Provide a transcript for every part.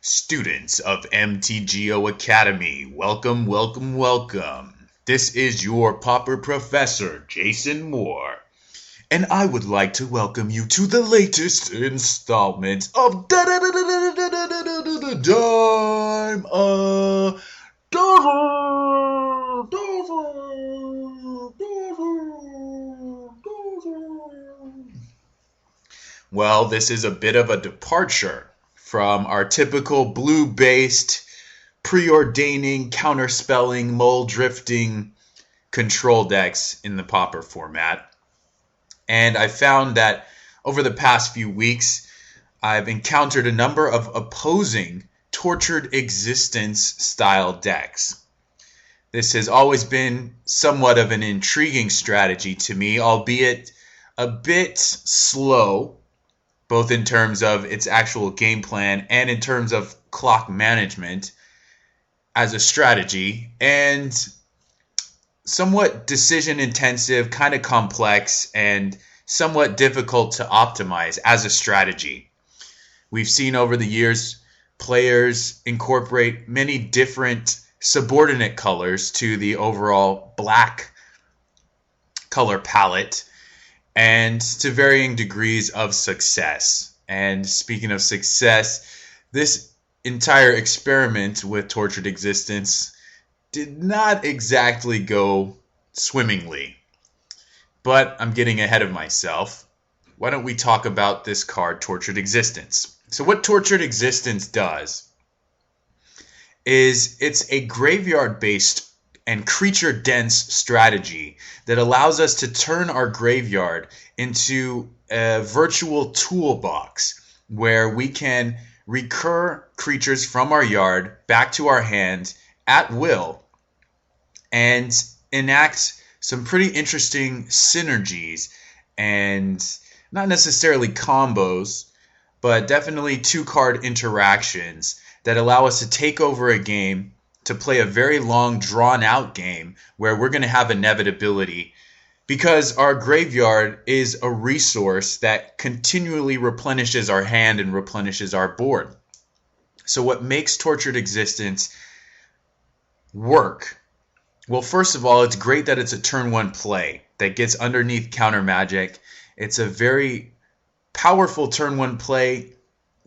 Students of MTGO Academy, welcome, welcome, welcome. This is your Pauper Professor, Jason Moore, and I would like to welcome you to the latest installment of Dime a Dozen. Well, this is a bit of a departure from our typical blue-based, preordaining, counterspelling, mole drifting control decks in the Pauper format. And I found that over the past few weeks, I've encountered a number of opposing Tortured Existence style decks. This has always been somewhat of an intriguing strategy to me, albeit a bit slow, both in terms of its actual game plan and in terms of clock management as a strategy, and somewhat decision intensive, kind of complex, and somewhat difficult to optimize as a strategy. We've seen over the years players incorporate many different subordinate colors to the overall black color palette, and to varying degrees of success. And speaking of success, this entire experiment with Tortured Existence did not exactly go swimmingly. But I'm getting ahead of myself. Why don't we talk about this card, Tortured Existence? So what Tortured Existence does is it's a graveyard-based and creature-dense strategy that allows us to turn our graveyard into a virtual toolbox where we can recur creatures from our yard back to our hand at will and enact some pretty interesting synergies and not necessarily combos, but definitely two-card interactions that allow us to take over a game, to play a very long, drawn-out game where we're going to have inevitability because our graveyard is a resource that continually replenishes our hand and replenishes our board. So what makes Tortured Existence work? Well, first of all, it's great that it's a turn one play that gets underneath counter magic. It's a very powerful turn one play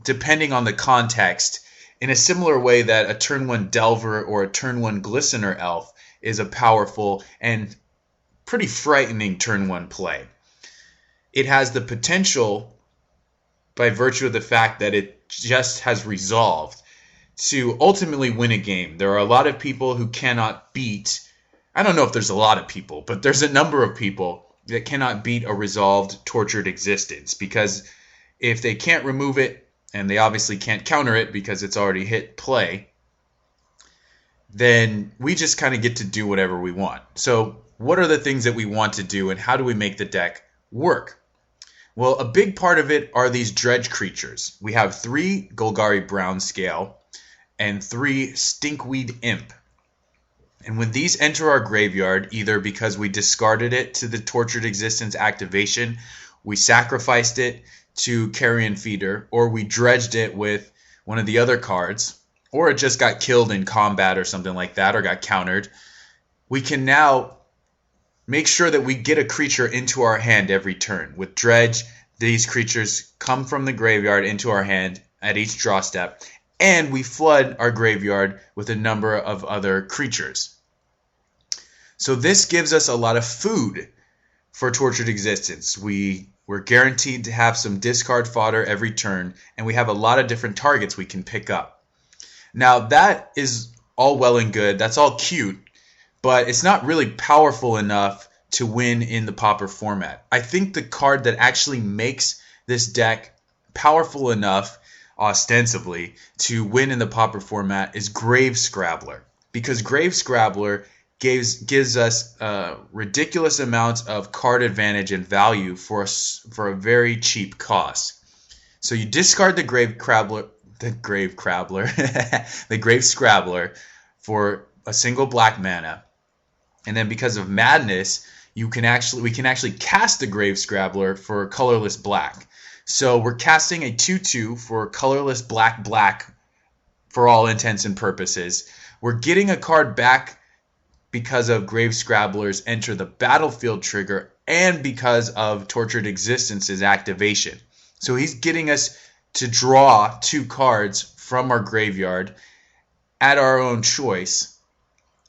depending on the context, in a similar way that a turn one Delver or a turn one Glistener Elf is a powerful and pretty frightening turn one play. It has the potential, by virtue of the fact that it just has resolved, to ultimately win a game. There are a lot of people who cannot beat, I don't know if there's a lot of people, but there's a number of people that cannot beat a resolved Tortured Existence, because if they can't remove it, and they obviously can't counter it because it's already hit play, then we just kind of get to do whatever we want. So what are the things that we want to do, and how do we make the deck work? Well, a big part of it are these dredge creatures. We have 3 Golgari Brown Scale and 3 Stinkweed Imp. And when these enter our graveyard, either because we discarded it to the Tortured Existence activation, we sacrificed it to Carrion Feeder, or we dredged it with one of the other cards, or it just got killed in combat or something like that, or got countered, we can now make sure that we get a creature into our hand every turn. With Dredge, these creatures come from the graveyard into our hand at each draw step, and we flood our graveyard with a number of other creatures. So this gives us a lot of food for Tortured Existence. We're guaranteed to have some discard fodder every turn, and we have a lot of different targets we can pick up. Now, that is all well and good. That's all cute, but it's not really powerful enough to win in the Pauper format. I think the card that actually makes this deck powerful enough, ostensibly, to win in the Pauper format is Grave Scrabbler, because Grave Scrabbler gives us ridiculous amounts of card advantage and value for a very cheap cost. So you discard the Grave Scrabbler for a single black mana, and then because of madness, we can actually cast the Grave Scrabbler for colorless black. So we're casting a 2/2 for colorless black for all intents and purposes. We're getting a card back because of Grave Scrabbler's Enter the Battlefield trigger and because of Tortured Existence's activation. So he's getting us to draw 2 cards from our graveyard at our own choice.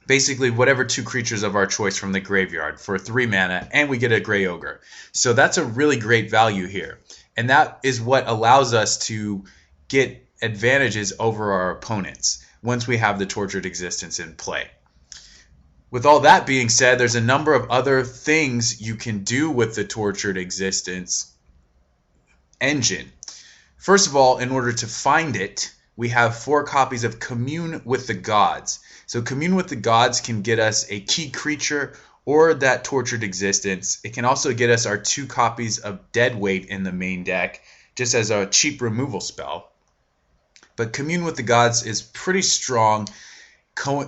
Basically, whatever 2 creatures of our choice from the graveyard for 3 mana, and we get a Grey Ogre. So that's a really great value here. And that is what allows us to get advantages over our opponents once we have the Tortured Existence in play. With all that being said, there's a number of other things you can do with the Tortured Existence engine. First of all, in order to find it, we have 4 copies of Commune with the Gods. So Commune with the Gods can get us a key creature or that Tortured Existence. It can also get us our 2 copies of Deadweight in the main deck, just as a cheap removal spell. But Commune with the Gods is pretty strong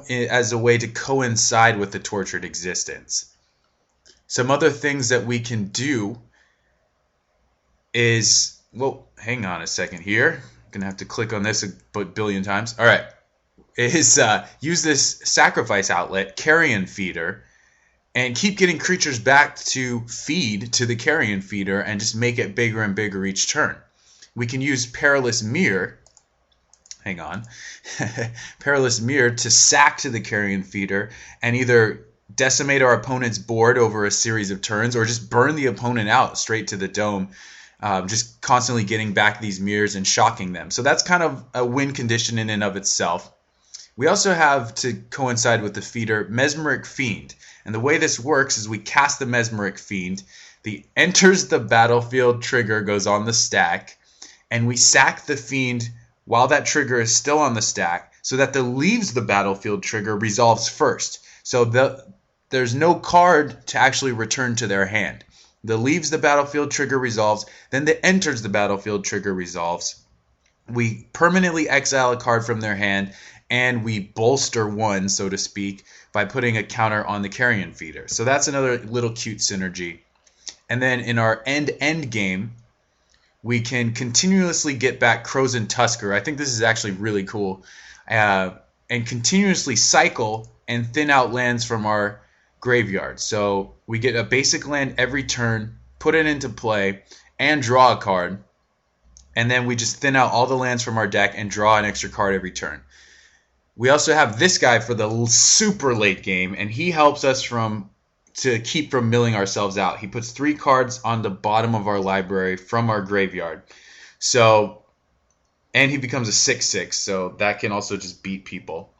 as a way to coincide with the Tortured Existence. Some other things that we can do is, well, hang on a second here. I'm going to have to click on this a billion times. All right. Is use this Sacrifice Outlet, Carrion Feeder, and keep getting creatures back to feed to the Carrion Feeder and just make it bigger and bigger each turn. We can use Perilous Mirror. Hang on. Perilous Mirror to sack to the Carrion Feeder and either decimate our opponent's board over a series of turns or just burn the opponent out straight to the dome, just constantly getting back these mirrors and shocking them. So that's kind of a win condition in and of itself. We also have, to coincide with the feeder, Mesmeric Fiend. And the way this works is we cast the Mesmeric Fiend, the Enters the Battlefield trigger goes on the stack, and we sack the Fiend while that trigger is still on the stack, so that the Leaves the Battlefield trigger resolves first. So there's no card to actually return to their hand. The Leaves the Battlefield trigger resolves, then the Enters the Battlefield trigger resolves. We permanently exile a card from their hand, and we bolster one, so to speak, by putting a counter on the Carrion Feeder. So that's another little cute synergy. And then in our end game, we can continuously get back Crows and Tusker. I think this is actually really cool. And continuously cycle and thin out lands from our graveyard. So we get a basic land every turn, put it into play, and draw a card. And then we just thin out all the lands from our deck and draw an extra card every turn. We also have this guy for the super late game, and he helps us to keep from milling ourselves out. He puts 3 cards on the bottom of our library from our graveyard. So, and he becomes a 6/6, so that can also just beat people.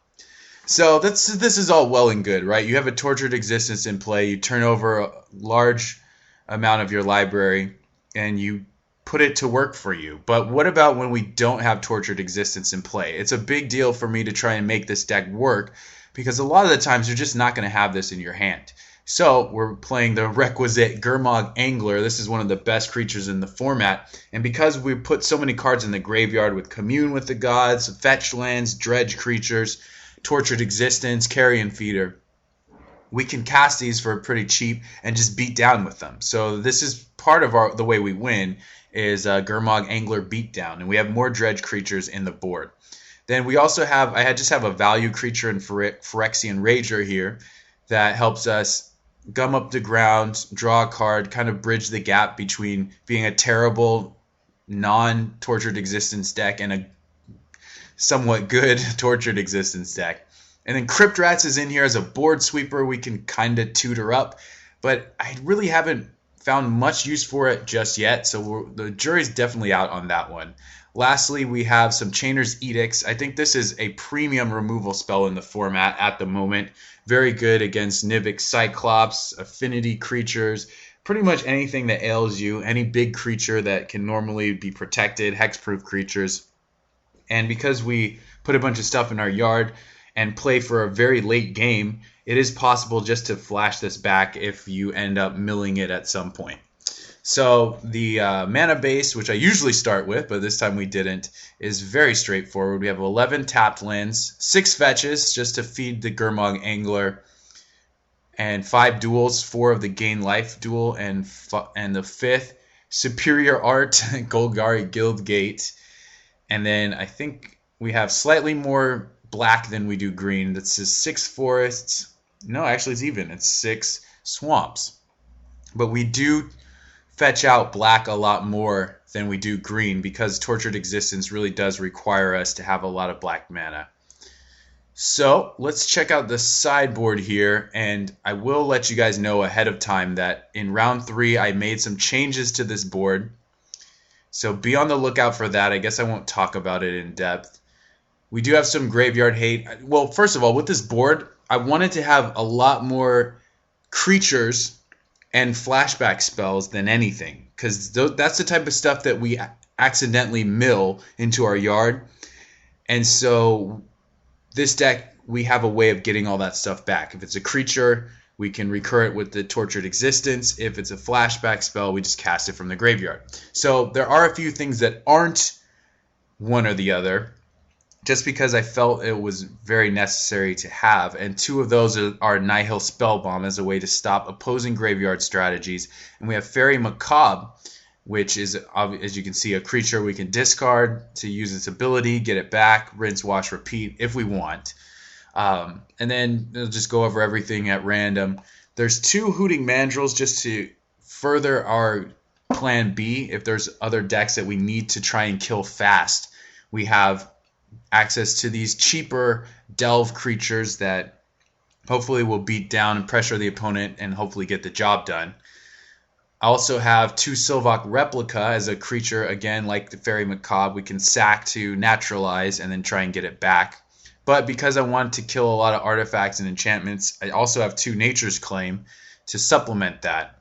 So this is all well and good, right? You have a Tortured Existence in play, you turn over a large amount of your library, and you put it to work for you. But what about when we don't have Tortured Existence in play? It's a big deal for me to try and make this deck work, because a lot of the times you're just not going to have this in your hand. So we're playing the requisite Gurmag Angler. This is one of the best creatures in the format. And because we put so many cards in the graveyard with Commune with the Gods, Fetch Lands, Dredge Creatures, Tortured Existence, Carrion Feeder, we can cast these for pretty cheap and just beat down with them. So this is part of the way we win, is Gurmag Angler Beatdown. And we have more Dredge Creatures in the board. Then we also have, I just have a value creature in Phyrexian Rager here that helps us gum up the ground, draw a card, kind of bridge the gap between being a terrible non-Tortured Existence deck and a somewhat good Tortured Existence deck. And then Crypt Rats is in here as a board sweeper we can kind of tutor up, but I really haven't found much use for it just yet, so the jury's definitely out on that one. Lastly, we have some Chainer's Edicts. I think this is a premium removal spell in the format at the moment. Very good against Nivik Cyclops, Affinity creatures, pretty much anything that ails you, any big creature that can normally be protected, hexproof creatures. And because we put a bunch of stuff in our yard and play for a very late game, it is possible just to flash this back if you end up milling it at some point. So the mana base, which I usually start with, but this time we didn't, is very straightforward. We have 11 tapped lands, 6 fetches just to feed the Gurmag Angler, and 5 duels, 4 of the Gain Life duel, and the 5th Superior Art Golgari Guildgate. And then I think we have slightly more black than we do green. That says 6 forests. No, actually it's even. It's 6 swamps. But we do fetch out black a lot more than we do green because Tortured Existence really does require us to have a lot of black mana. So let's check out the sideboard here, and I will let you guys know ahead of time that in round 3 I made some changes to this board. So be on the lookout for that. I guess I won't talk about it in depth. We do have some graveyard hate. Well, first of all, with this board, I wanted to have a lot more creatures and flashback spells than anything, because that's the type of stuff that we accidentally mill into our yard. And so this deck, we have a way of getting all that stuff back. If it's a creature, we can recur it with the Tortured Existence. If it's a flashback spell, we just cast it from the graveyard. So there are a few things that aren't one or the other, just because I felt it was very necessary to have. And 2 of those are Nihil Spellbomb as a way to stop opposing graveyard strategies. And we have Fairy Macabre, which is, as you can see, a creature we can discard to use its ability, get it back, rinse, wash, repeat if we want. And then we'll just go over everything at random. There's 2 Hooting Mandrills just to further our plan B if there's other decks that we need to try and kill fast. We have access to these cheaper delve creatures that hopefully will beat down and pressure the opponent and hopefully get the job done. I also have 2 Sylvok Replica as a creature, again, like the Fairy Macabre. We can sack to naturalize and then try and get it back. But because I want to kill a lot of artifacts and enchantments, I also have 2 Nature's Claim to supplement that.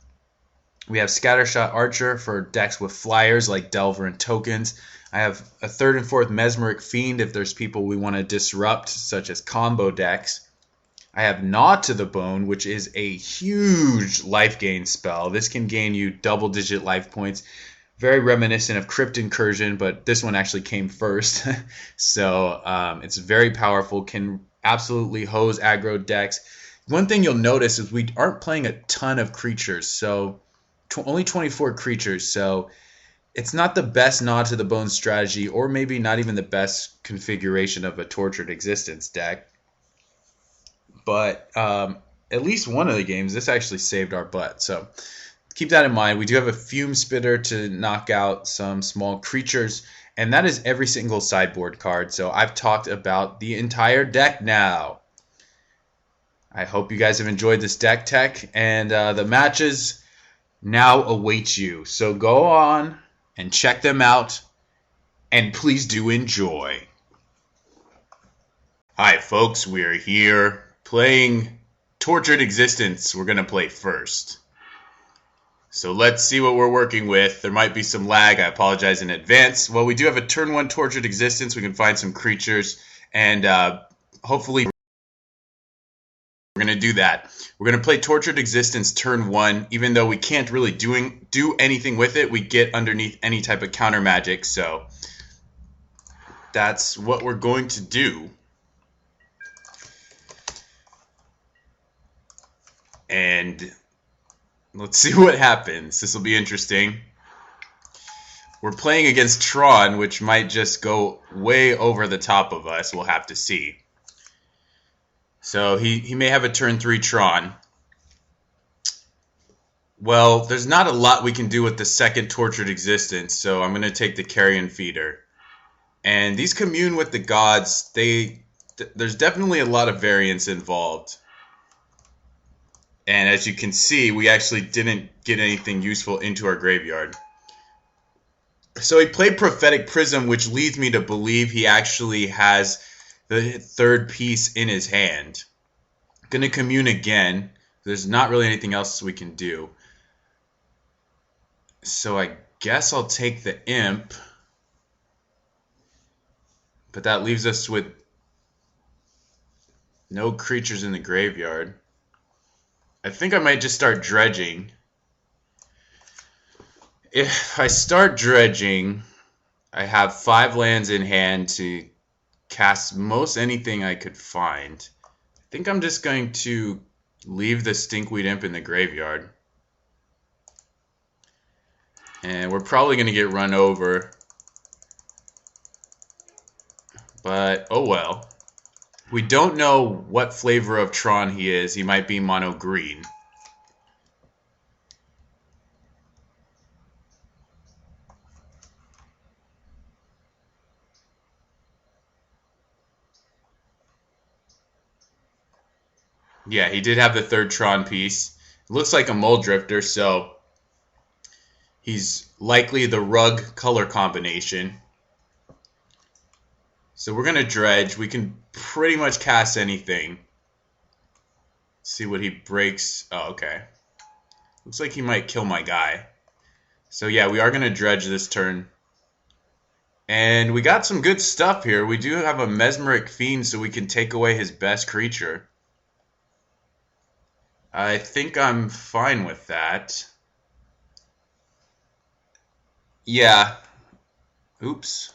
We have Scattershot Archer for decks with flyers like Delver and Tokens. I have a 3rd and 4th Mesmeric Fiend if there's people we want to disrupt, such as combo decks. I have Gnaw to the Bone, which is a huge life gain spell. This can gain you double-digit life points. Very reminiscent of Crypt Incursion, but this one actually came first. So it's very powerful, can absolutely hose aggro decks. One thing you'll notice is we aren't playing a ton of creatures, so only 24 creatures. So it's not the best Gnaw to the Bone strategy, or maybe not even the best configuration of a Tortured Existence deck. But at least one of the games, this actually saved our butt. So keep that in mind. We do have a Fume Spitter to knock out some small creatures, and that is every single sideboard card. So I've talked about the entire deck now. I hope you guys have enjoyed this deck tech, and the matches now await you. So go on and check them out, and please do enjoy. Hi folks, we're here playing Tortured Existence. We're going to play first. So let's see what we're working with. There might be some lag. I apologize in advance. Well, we do have a turn 1 Tortured Existence. We can find some creatures, and hopefully we're going to do that. We're going to play Tortured Existence turn 1. Even though we can't really do anything with it, we get underneath any type of counter magic. So that's what we're going to do. And let's see what happens. This will be interesting. We're playing against Tron, which might just go way over the top of us. We'll have to see. So he may have a turn 3 Tron. Well, there's not a lot we can do with the second Tortured Existence, so I'm going to take the Carrion Feeder. And these commune with the gods. There's definitely a lot of variance involved. And as you can see, we actually didn't get anything useful into our graveyard. So he played Prophetic Prism, which leads me to believe he actually has the 3rd piece in his hand. Going to commune again. There's not really anything else we can do. So I guess I'll take the Imp. But that leaves us with no creatures in the graveyard. I think I might just start dredging. If I start dredging, I have 5 lands in hand to cast most anything I could find. I think I'm just going to leave the Stinkweed Imp in the graveyard. And we're probably going to get run over But, oh well. We don't know what flavor of Tron he is. He might be mono green. Yeah, he did have the third Tron piece. It looks like a Mole Drifter, so he's likely the rug color combination. So we're going to dredge. We can pretty much cast anything. See what he breaks. Oh, okay. Looks like he might kill my guy. So yeah, we are going to dredge this turn. And we got some good stuff here. We do have a Mesmeric Fiend, so we can take away his best creature. I think I'm fine with that. Yeah. Oops.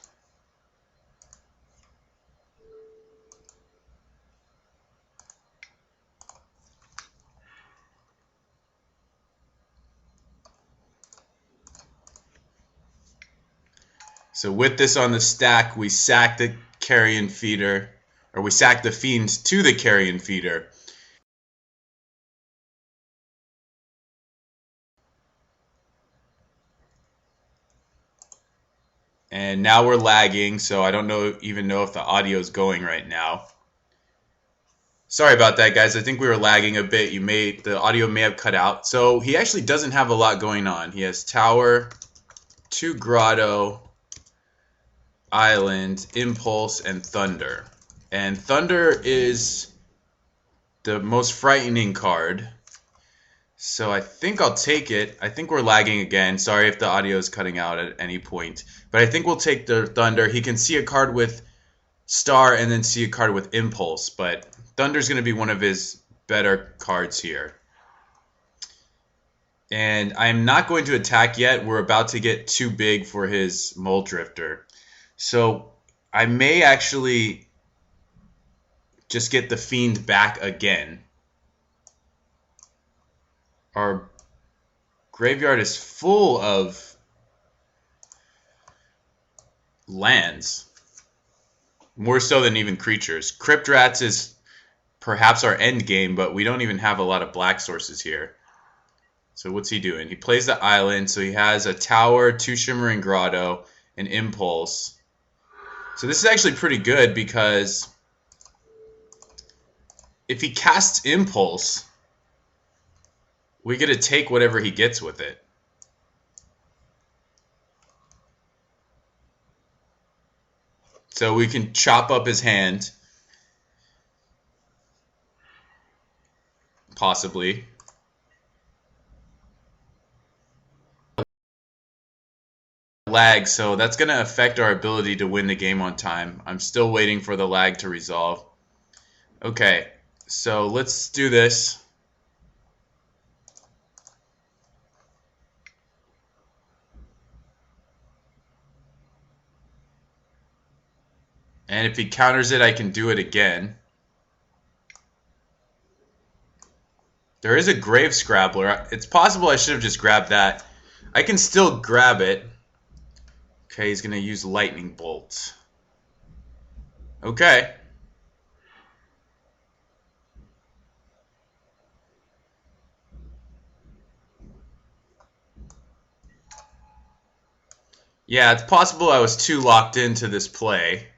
So with this on the stack, we sack the Carrion Feeder, or we sack the Fiends to the Carrion Feeder. And now we're lagging, so I don't even know if the audio is going right now. Sorry about that, guys. I think we were lagging a bit. The audio may have cut out. So he actually doesn't have a lot going on. He has Tower, 2 Grotto, Island, Impulse, and Thunder. And Thunder is the most frightening card. So I think I'll take it. I think we're lagging again. Sorry if the audio is cutting out at any point. But I think we'll take the Thunder. He can see a card with Star and then see a card with Impulse. But Thunder's going to be one of his better cards here. And I'm not going to attack yet. We're about to get too big for his Mole Drifter. So I may actually just get the Fiend back again. Our graveyard is full of lands. More so than even creatures. Crypt Rats is perhaps our end game, but we don't even have a lot of black sources here. So what's he doing? He plays the island, so he has a Tower, 2 Shimmering Grotto, an Impulse. So this is actually pretty good because if he casts Impulse, we get to take whatever he gets with it. So we can chop up his hand. Possibly. Lag, so that's going to affect our ability to win the game on time. I'm still waiting for the lag to resolve. Okay, so let's do this. And if he counters it, I can do it again. There is a Grave Scrabbler. It's possible I should have just grabbed that. I can still grab it. Okay, he's going to use Lightning Bolt. Okay. Yeah, it's possible I was too locked into this play.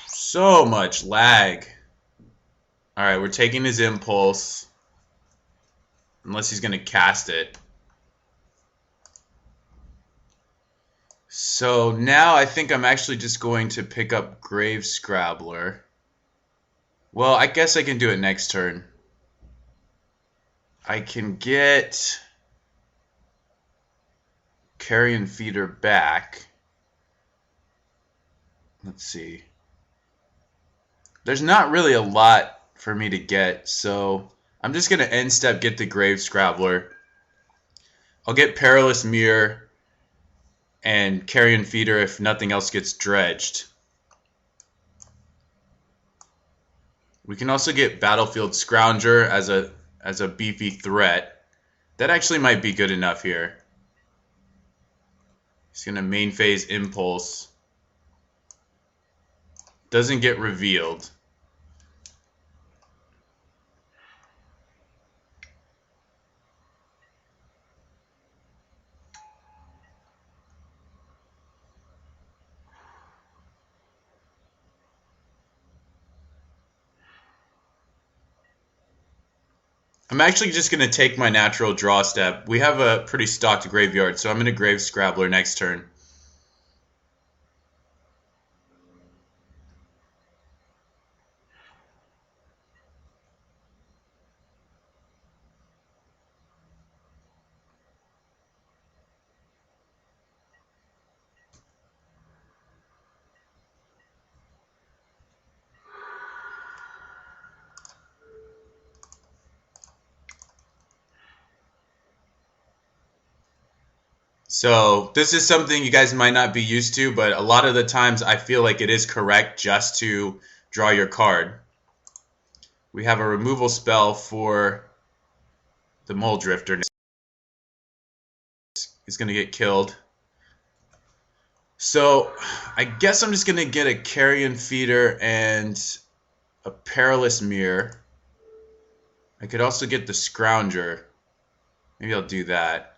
So much lag. Alright, we're taking his Impulse. Unless he's going to cast it. So now I think I'm actually just going to pick up Grave Scrabbler. Well, I guess I can do it next turn. I can get Carrion Feeder back. Let's see. There's not really a lot for me to get, so I'm just going to end step get the Grave Scrabbler. I'll get Perilous Mirror and Carrion Feeder if nothing else gets dredged. We can also get Battlefield Scrounger as a beefy threat. That actually might be good enough here. He's going to main phase Impulse. Doesn't get revealed. I'm actually just going to take my natural draw step. We have a pretty stocked graveyard, so I'm going to Grave Scrabbler next turn. So this is something you guys might not be used to, but a lot of the times I feel like it is correct just to draw your card. We have a removal spell for the Mole Drifter. He's going to get killed. So I guess I'm just going to get a Carrion Feeder and a Perilous Mirror. I could also get the Scrounger. Maybe I'll do that.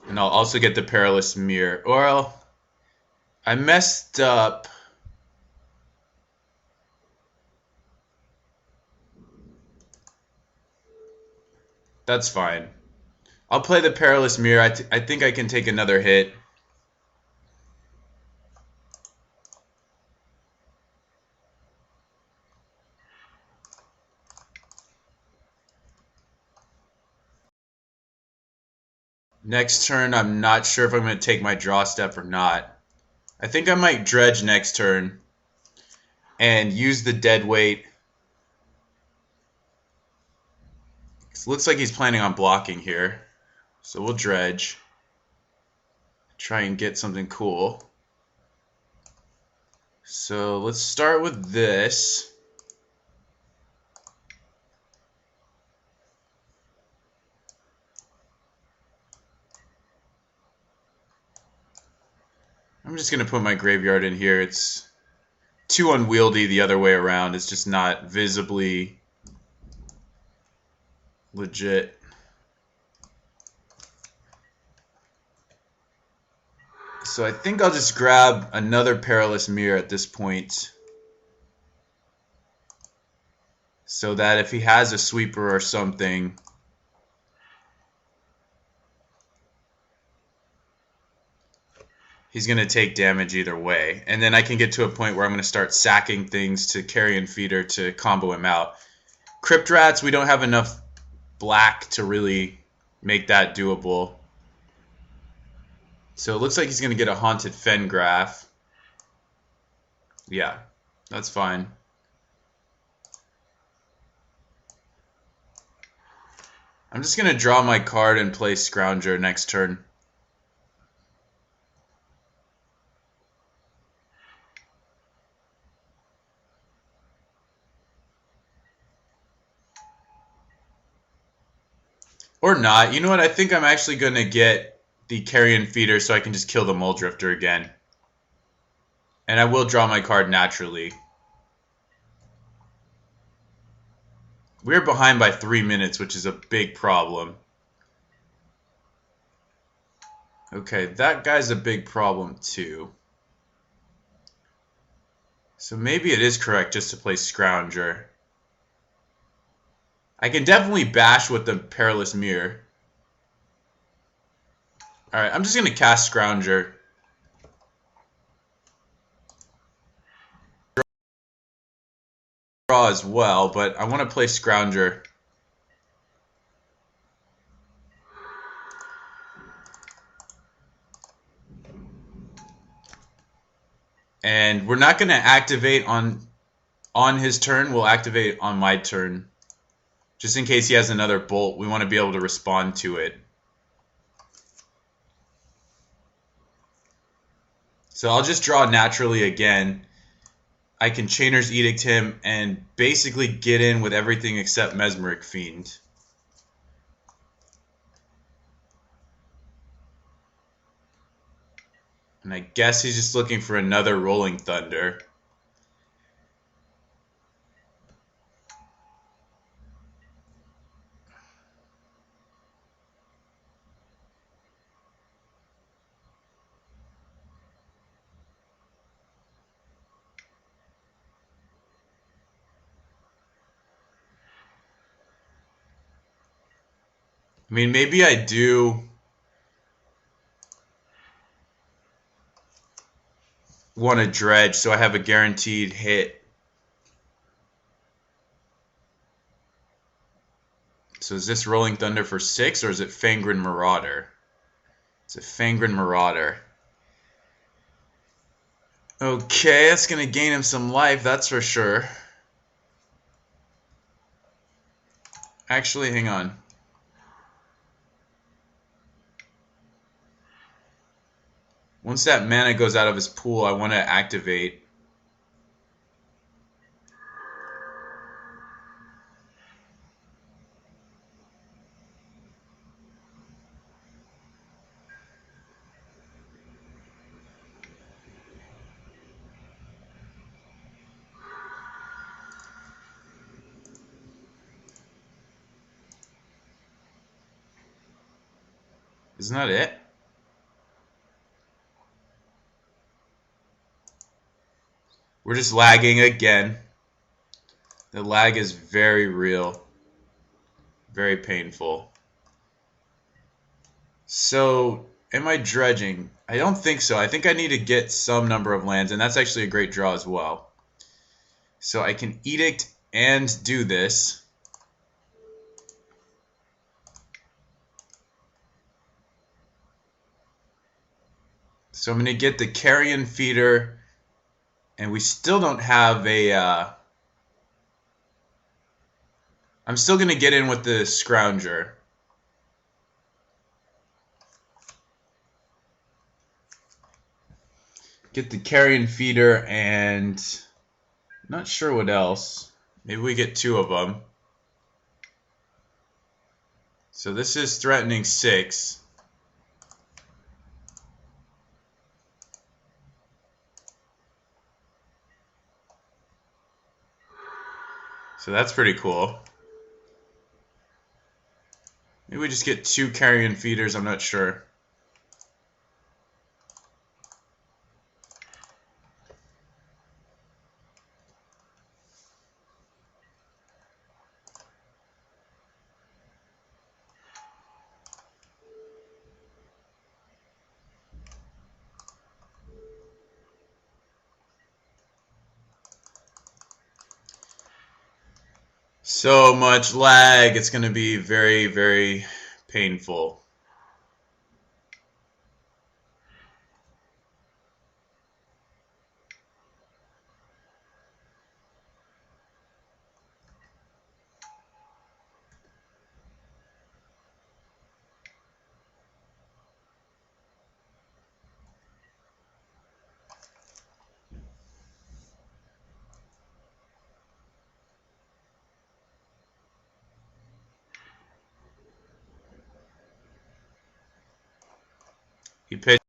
And I'll also get the Perilous Mirror. Or I messed up. That's fine. I'll play the Perilous Mirror. I think I can take another hit. Next turn, I'm not sure if I'm going to take my draw step or not. I think I might dredge next turn and use the dead weight. It looks like he's planning on blocking here. So we'll dredge. Try and get something cool. So let's start with this. I'm just going to put my graveyard in here. It's too unwieldy the other way around. It's just not visibly legit. So I think I'll just grab another Perilous Mirror at this point, so that if he has a sweeper or something, he's going to take damage either way. And then I can get to a point where I'm going to start sacking things to Carrion Feeder to combo him out. Crypt Rats, we don't have enough black to really make that doable. So it looks like he's going to get a Haunted Fengraph. Yeah, that's fine. I'm just going to draw my card and play Scrounger next turn. Or not. You know what? I think I'm actually going to get the Carrion Feeder so I can just kill the Mole Drifter again. And I will draw my card naturally. We're behind by 3 minutes, which is a big problem. Okay, that guy's a big problem too. So maybe it is correct just to play Scrounger. I can definitely bash with the Perilous Mirror. Alright, I'm just going to cast Scrounger. Draw as well, but I want to play Scrounger. And we're not going to activate on his turn. We'll activate on my turn. Just in case he has another bolt, we want to be able to respond to it. So I'll just draw naturally again. I can Chainer's Edict him and basically get in with everything except Mesmeric Fiend. And I guess he's just looking for another Rolling Thunder. I mean, maybe I do want to dredge so I have a guaranteed hit. So is this Rolling Thunder for 6 or is it Fangren Marauder? It's a Fangren Marauder. Okay, that's going to gain him some life, that's for sure. Actually, hang on. Once that mana goes out of his pool, I want to activate. Isn't that it? We're just lagging again. The lag is very real. Very painful. So, am I dredging? I don't think so. I think I need to get some number of lands, and that's actually a great draw as well. So I can Edict and do this. So I'm going to get the Carrion Feeder, and we still don't have a... I'm still going to get in with the Scrounger. Get the Carrion Feeder, and not sure what else. Maybe we get 2 of them. So this is threatening 6. So that's pretty cool. Maybe we just get 2 Carrion Feeders, I'm not sure. So much lag, it's going to be very, very painful. He pitched.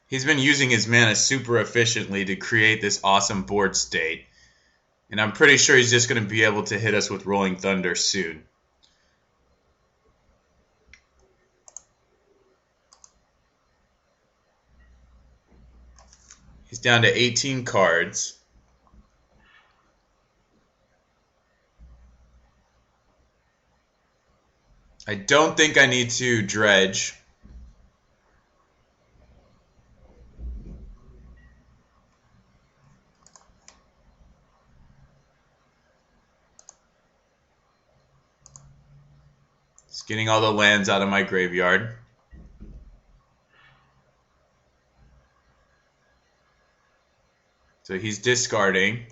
He's been using his mana super efficiently to create this awesome board state. And I'm pretty sure he's just going to be able to hit us with Rolling Thunder soon. He's down to 18 cards. I don't think I need to dredge. Getting all the lands out of my graveyard. So he's discarding.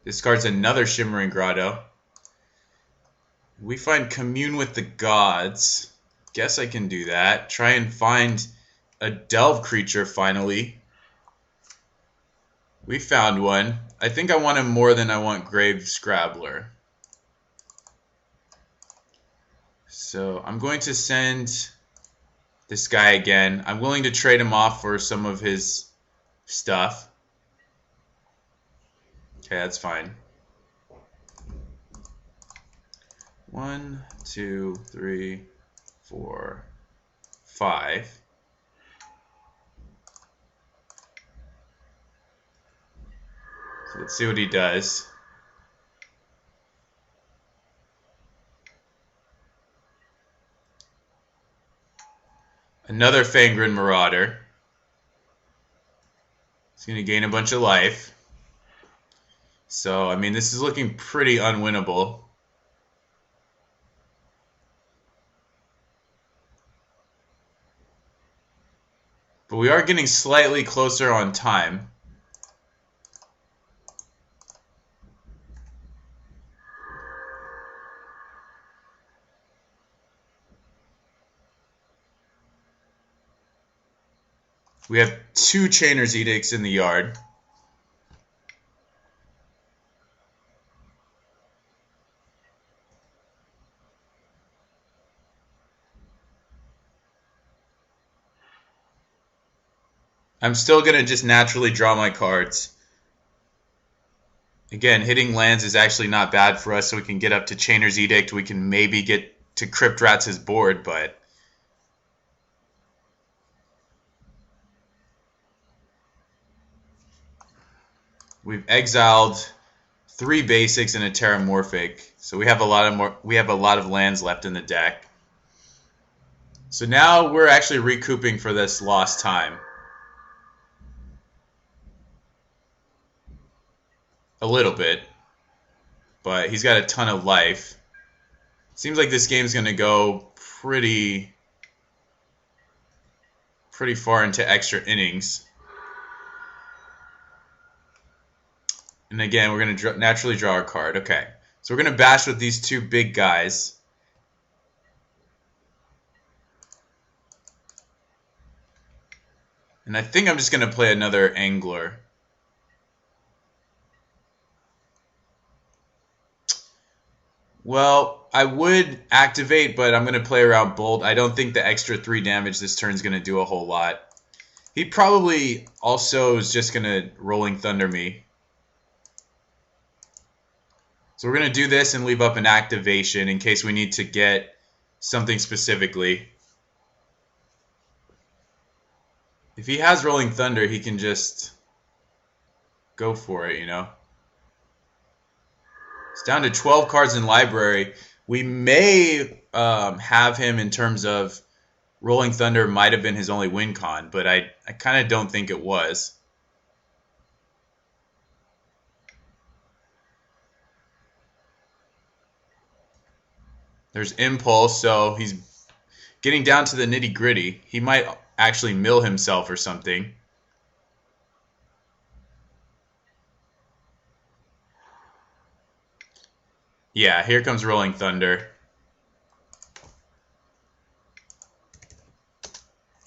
Discards another Shimmering Grotto. We find Commune with the Gods. Guess I can do that. Try and find a Delve creature finally. We found one. I think I want him more than I want Grave Scrabbler. So I'm going to send this guy again. I'm willing to trade him off for some of his stuff. Okay, that's fine. 1, 2, 3, 4, 5. So let's see what he does. Another Fangren Marauder. He's going to gain a bunch of life. So, I mean, this is looking pretty unwinnable. But we are getting slightly closer on time. We have 2 Chainer's Edicts in the yard. I'm still going to just naturally draw my cards. Again, hitting lands is actually not bad for us, so we can get up to Chainer's Edict. We can maybe get to Crypt Rats' board, but we've exiled 3 basics and a Terramorphic, so we have a lot of lands left in the deck. So now we're actually recouping for this lost time. A little bit, but he's got a ton of life. Seems like this game's going to go pretty far into extra innings. And again, we're going to naturally draw our card. Okay, so we're going to bash with these 2 big guys. And I think I'm just going to play another Angler. Well, I would activate, but I'm going to play around Bolt. I don't think the extra 3 damage this turn is going to do a whole lot. He probably also is just going to Rolling Thunder me. So we're going to do this and leave up an activation in case we need to get something specifically. If he has Rolling Thunder, he can just go for it, you know. It's down to 12 cards in library. We may have him in terms of Rolling Thunder might have been his only win con, but I kind of don't think it was. There's Impulse, so he's getting down to the nitty-gritty. He might actually mill himself or something. Yeah, here comes Rolling Thunder.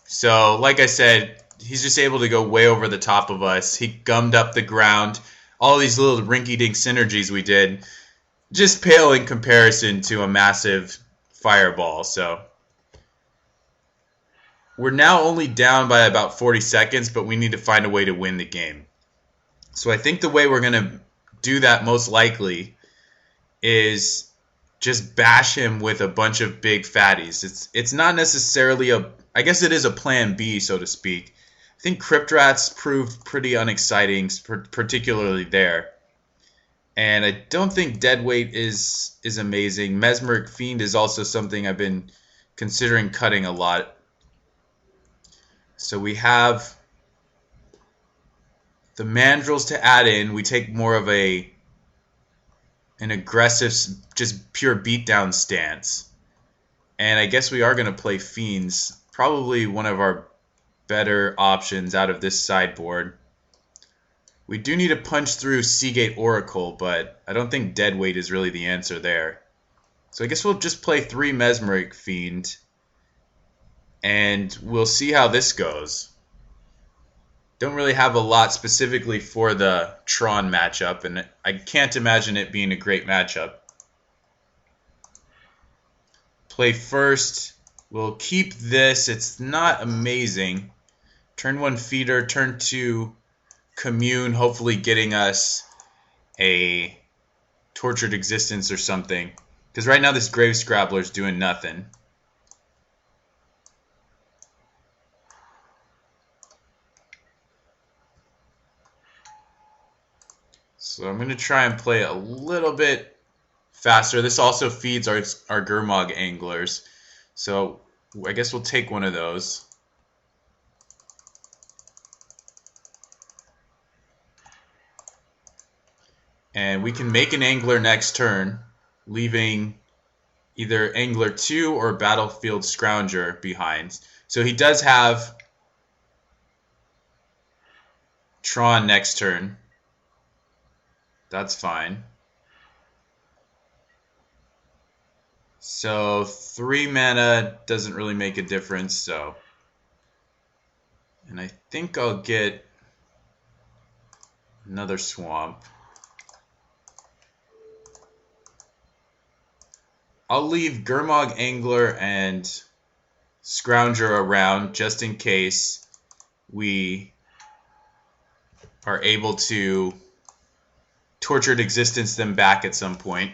So, like I said, he's just able to go way over the top of us. He gummed up the ground. All these little rinky-dink synergies we did just pale in comparison to a massive fireball. So, we're now only down by about 40 seconds, but we need to find a way to win the game. So, I think the way we're going to do that most likely is just bash him with a bunch of big fatties. It's not necessarily I guess it is a plan B, so to speak. I think Crypt Rats proved pretty unexciting, particularly there. And I don't think Deadweight is amazing. Mesmeric Fiend is also something I've been considering cutting a lot. So we have the Mandrills to add in. We take more of an aggressive, just pure beatdown stance. And I guess we are going to play Fiends. Probably one of our better options out of this sideboard. We do need to punch through Seagate Oracle, but I don't think Deadweight is really the answer there. So I guess we'll just play 3 Mesmeric Fiend, and we'll see how this goes. Don't really have a lot specifically for the Tron matchup, and I can't imagine it being a great matchup. Play first. We'll keep this. It's not amazing. Turn 1 Feeder, turn 2 Commune, hopefully getting us a Tortured Existence or something. Because right now this Grave Scrabbler's doing nothing. So I'm going to try and play a little bit faster. This also feeds our Gurmag Anglers. So I guess we'll take one of those. And we can make an Angler next turn, leaving either Angler 2 or Battlefield Scrounger behind. So he does have Tron next turn. That's fine. So 3 mana doesn't really make a difference. So, and I think I'll get another Swamp. I'll leave Gurmag Angler and Scrounger around just in case we are able to Tortured Existence them back at some point.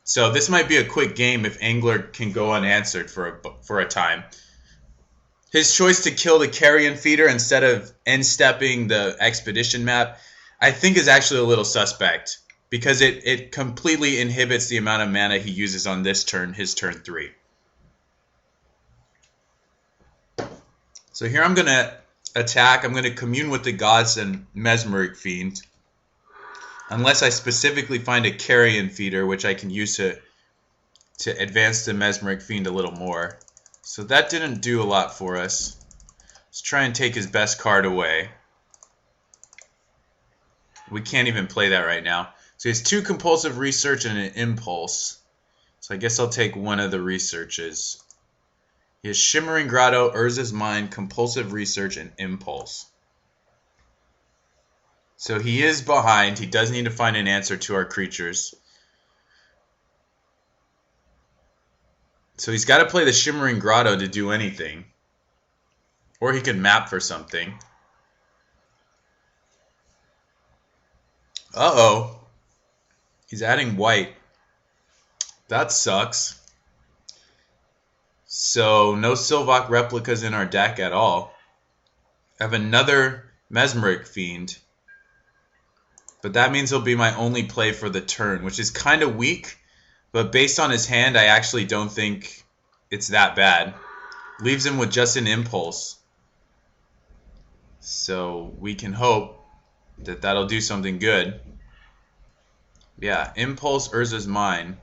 So this might be a quick game if Angler can go unanswered for a time. His choice to kill the Carrion Feeder instead of end-stepping the Expedition map, I think is actually a little suspect, because it completely inhibits the amount of mana he uses on this turn, his turn 3. So here I'm going to attack. I'm going to commune with the gods and Mesmeric Fiend, unless I specifically find a Carrion Feeder, which I can use to advance the Mesmeric Fiend a little more. So that didn't do a lot for us. Let's try and take his best card away. We can't even play that right now. So he has 2 Compulsive Research and an Impulse. So I guess I'll take one of the researches. He has Shimmering Grotto, Urza's Mind, Compulsive Research, and Impulse. So he is behind. He does need to find an answer to our creatures. So he's got to play the Shimmering Grotto to do anything. Or he can map for something. Uh-oh. He's adding white. That sucks. So no Sylvok replicas in our deck at all. I have another Mesmeric Fiend. But that means he'll be my only play for the turn, which is kind of weak. But based on his hand, I actually don't think it's that bad. Leaves him with just an Impulse. So we can hope that that'll do something good. Yeah, Impulse, Urza's Mind.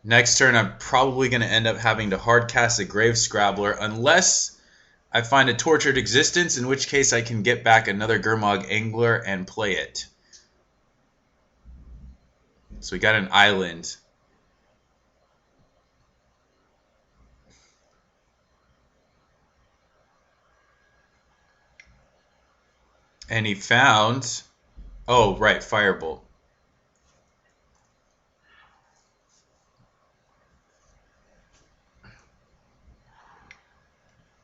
Next turn, I'm probably going to end up having to hardcast a Grave Scrabbler, unless I find a Tortured Existence, in which case I can get back another Gurmag Angler and play it. So we got an island. And he found... Oh, right, Firebolt.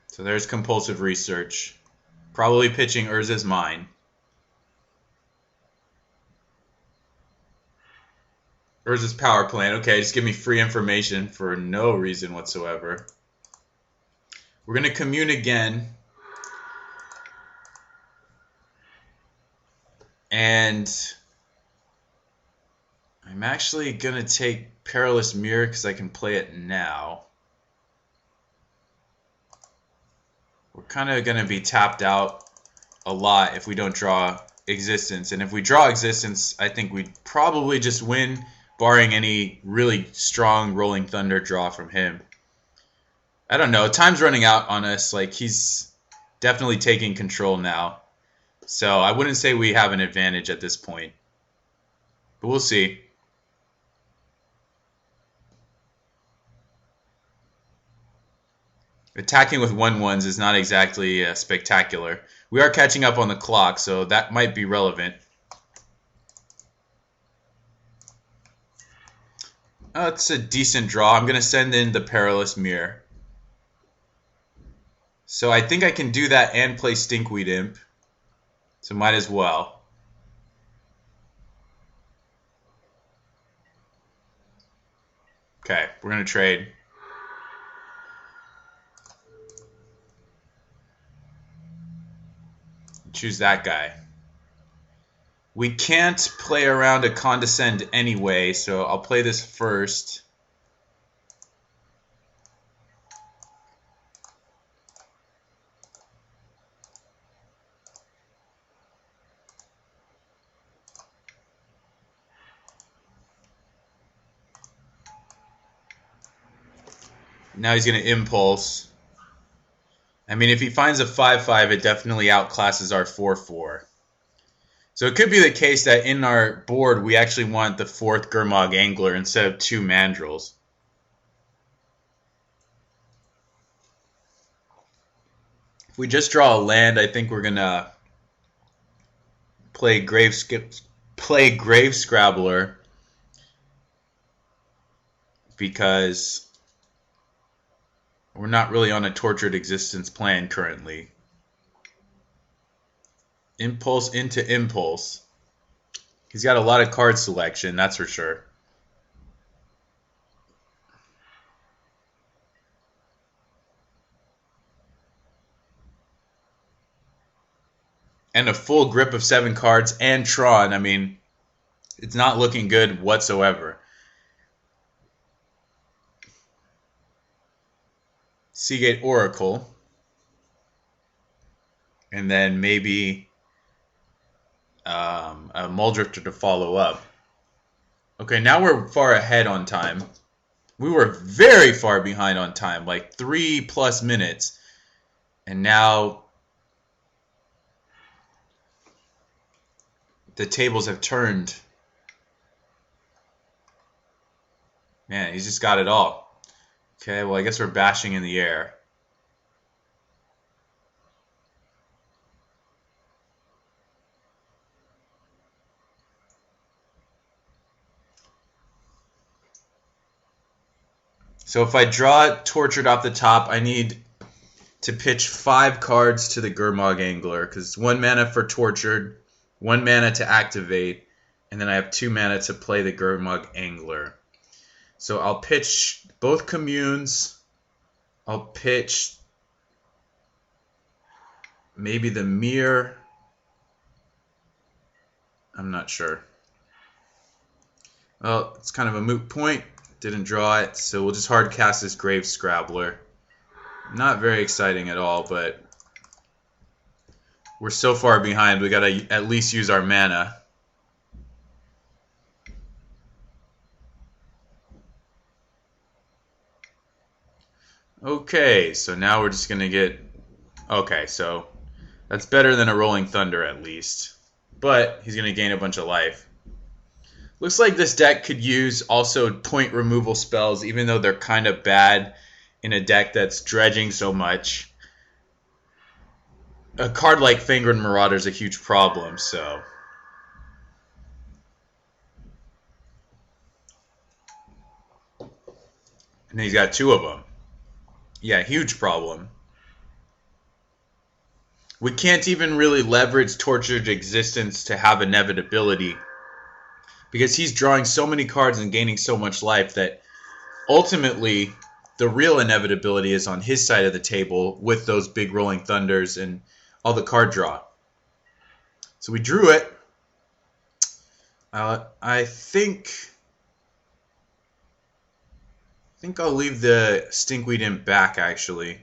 So there's Compulsive Research. Probably pitching Urza's Mind. Urza's Power Plant. Okay, just give me free information for no reason whatsoever. We're going to commune again. And I'm actually going to take Perilous Mirror because I can play it now. We're kind of going to be tapped out a lot if we don't draw existence, and if we draw existence, I think we'd probably just win, barring any really strong Rolling Thunder draw from him. I don't know. Time's running out on us. Like, he's definitely taking control now. So I wouldn't say we have an advantage at this point. But we'll see. Attacking with 1/1s is not exactly spectacular. We are catching up on the clock, so that might be relevant. It's a decent draw. I'm going to send in the Perilous Mirror. So I think I can do that and play Stinkweed Imp. So might as well. Okay, we're going to trade. Choose that guy. We can't play around a Condescend anyway, so I'll play this first. Now he's going to Impulse. I mean, if he finds a 5/5, it definitely outclasses our 4/4. So it could be the case that in our board, we actually want the 4th Gurmag Angler instead of 2 Mandrills. If we just draw a land, I think we're going to play Grave Scrabbler, because we're not really on a Tortured Existence plan currently. Impulse into Impulse. He's got a lot of card selection, that's for sure. And a full grip of 7 cards and Tron. I mean, it's not looking good whatsoever. Seagate Oracle. And then maybe a Muldrifter to follow up. Okay, now we're far ahead on time. We were very far behind on time, like 3+ minutes. And now the tables have turned. Man, he's just got it all. Okay, well, I guess we're bashing in the air. So if I draw Tortured off the top, I need to pitch 5 cards to the Gurmag Angler, because 1 mana for Tortured, 1 mana to activate, and then I have 2 mana to play the Gurmag Angler. So I'll pitch both Communes. I'll pitch maybe the Mirror. I'm not sure. Well, it's kind of a moot point. Didn't draw it, so we'll just hard cast this Grave Scrabbler. Not very exciting at all, but we're so far behind, we gotta at least use our mana. Okay, so now we're just gonna get... Okay, so that's better than a Rolling Thunder at least. But he's gonna gain a bunch of life. Looks like this deck could use also point removal spells, even though they're kind of bad in a deck that's dredging so much. A card like Fangren Marauder is a huge problem, so... And he's got 2 of them. Yeah, huge problem. We can't even really leverage Tortured Existence to have inevitability, because he's drawing so many cards and gaining so much life that ultimately the real inevitability is on his side of the table with those big Rolling Thunders and all the card draw. So we drew it. I think I'll leave the Stinkweed Imp back, actually.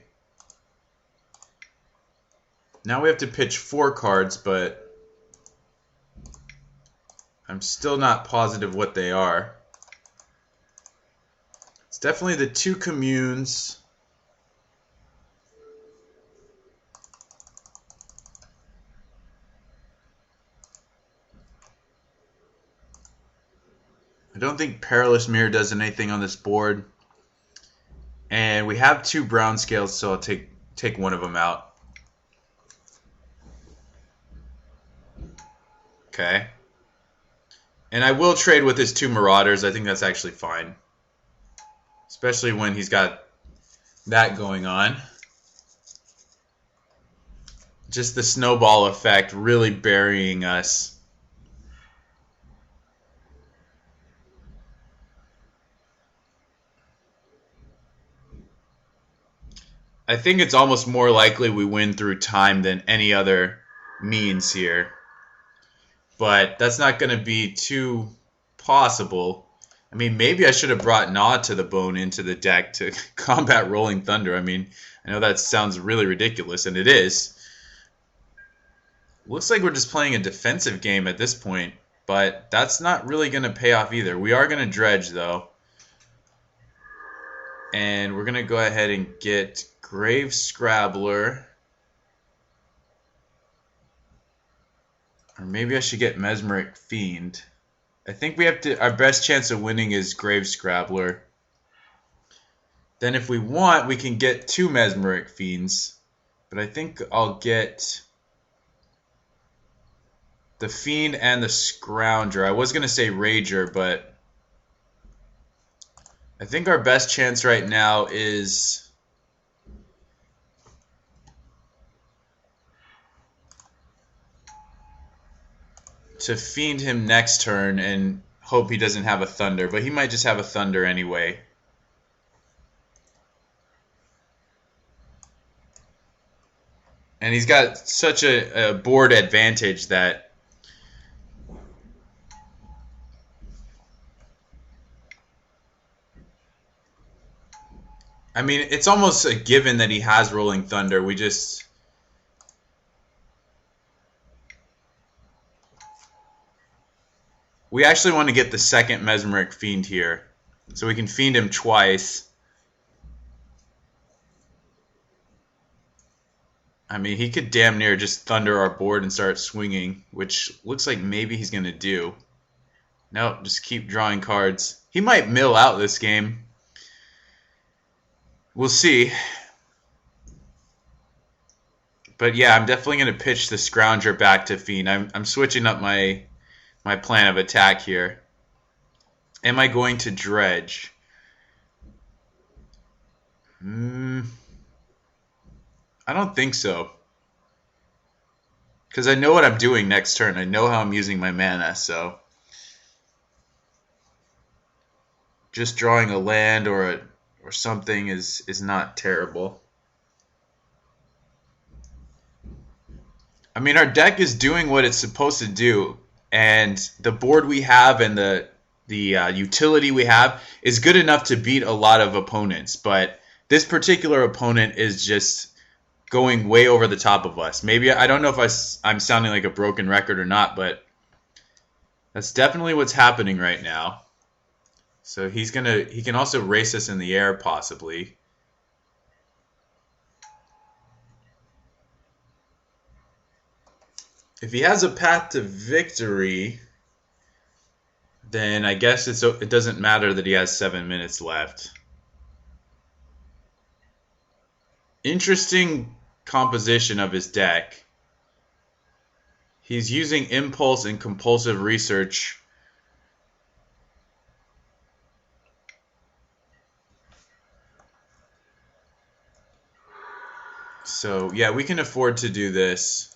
Now we have to pitch 4 cards, but I'm still not positive what they are. It's definitely the 2 communes. I don't think Perilous Mirror does anything on this board. And we have 2 brown scales, so I'll take one of them out. Okay. And I will trade with his 2 Marauders. I think that's actually fine. Especially when he's got that going on. Just the snowball effect really burying us. I think it's almost more likely we win through time than any other means here. But that's not going to be too possible. I mean, maybe I should have brought Gnaw to the Bone into the deck to combat Rolling Thunder. I mean, I know that sounds really ridiculous, and it is. Looks like we're just playing a defensive game at this point, but that's not really going to pay off either. We are going to dredge, though. And we're going to go ahead and get Grave Scrabbler. Or maybe I should get Mesmeric Fiend. I think we have to. Our best chance of winning is Grave Scrabbler. Then if we want, we can get 2 Mesmeric Fiends. But I think I'll get the Fiend and the Scrounger. I was going to say Rager, but I think our best chance right now is to Fiend him next turn and hope he doesn't have a Thunder, but he might just have a Thunder anyway. And he's got such a board advantage that I mean, it's almost a given that he has Rolling Thunder. We actually want to get the second Mesmeric Fiend here, so we can Fiend him twice. I mean, he could damn near just Thunder our board and start swinging, which looks like maybe he's going to do. Nope, just keep drawing cards. He might mill out this game. We'll see. But yeah, I'm definitely going to pitch the Scrounger back to Fiend. I'm switching up my plan of attack here. Am I going to dredge? I don't think so. Because I know what I'm doing next turn. I know how I'm using my mana, so just drawing a land or something is not terrible. I mean, our deck is doing what it's supposed to do, and the board we have and the utility we have is good enough to beat a lot of opponents, but this particular opponent is just going way over the top of us. Maybe, I don't know if I'm sounding like a broken record or not, but that's definitely what's happening right now. So he can also race us in the air possibly. If he has a path to victory, then I guess it doesn't matter that he has 7 minutes left. Interesting composition of his deck. He's using Impulse and Compulsive Research. So yeah, we can afford to do this.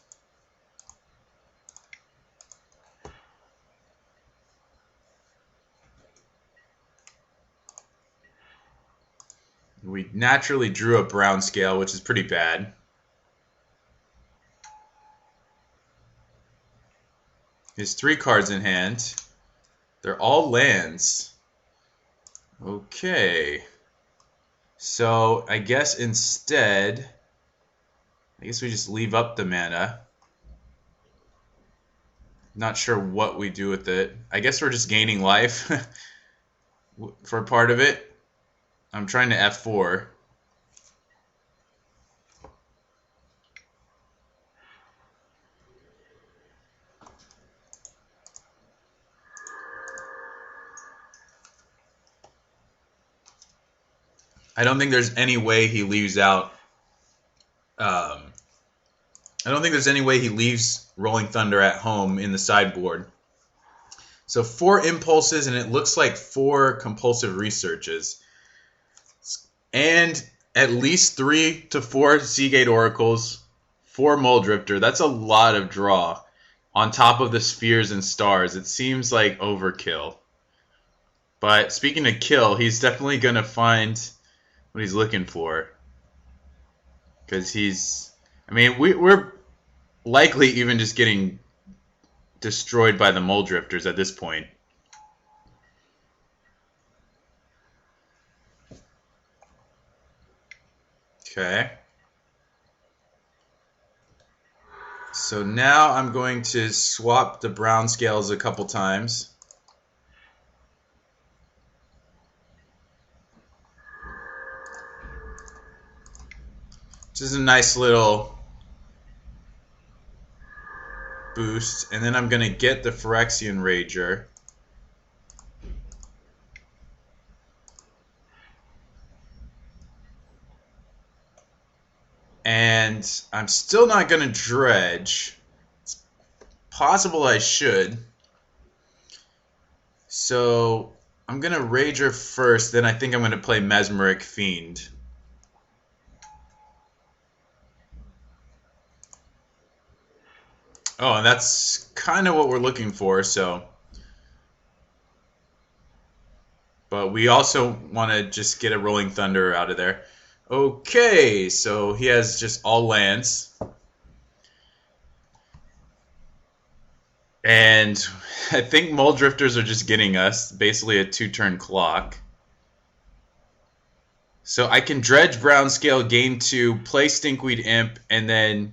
We naturally drew a brown scale, which is pretty bad. He has 3 cards in hand. They're all lands. Okay. So I guess instead, I guess we just leave up the mana. Not sure what we do with it. I guess we're just gaining life for part of it. I'm trying to F4. I don't think there's any way he leaves out. I don't think there's any way he leaves Rolling Thunder at home in the sideboard. So 4 impulses, and it looks like 4 compulsive researches. And at least 3 to 4 Seagate Oracles, 4 Muldrifter. That's a lot of draw on top of the spheres and stars. It seems like overkill. But speaking of kill, he's definitely going to find what he's looking for. Because he's... I mean, we're likely even just getting destroyed by the Muldrifters at this point. Okay. So now I'm going to swap the brown scales a couple times. Which is a nice little boost. And then I'm going to get the Phyrexian Rager. And I'm still not going to dredge. It's possible I should. So I'm going to Rager first, then I think I'm going to play Mesmeric Fiend. Oh, and that's kind of what we're looking for, so. But we also want to just get a Rolling Thunder out of there. Okay, so he has just all lands. And I think Muldrifters are just getting us, basically a 2-turn clock. So I can dredge Brown Scale, gain 2, play Stinkweed Imp, and then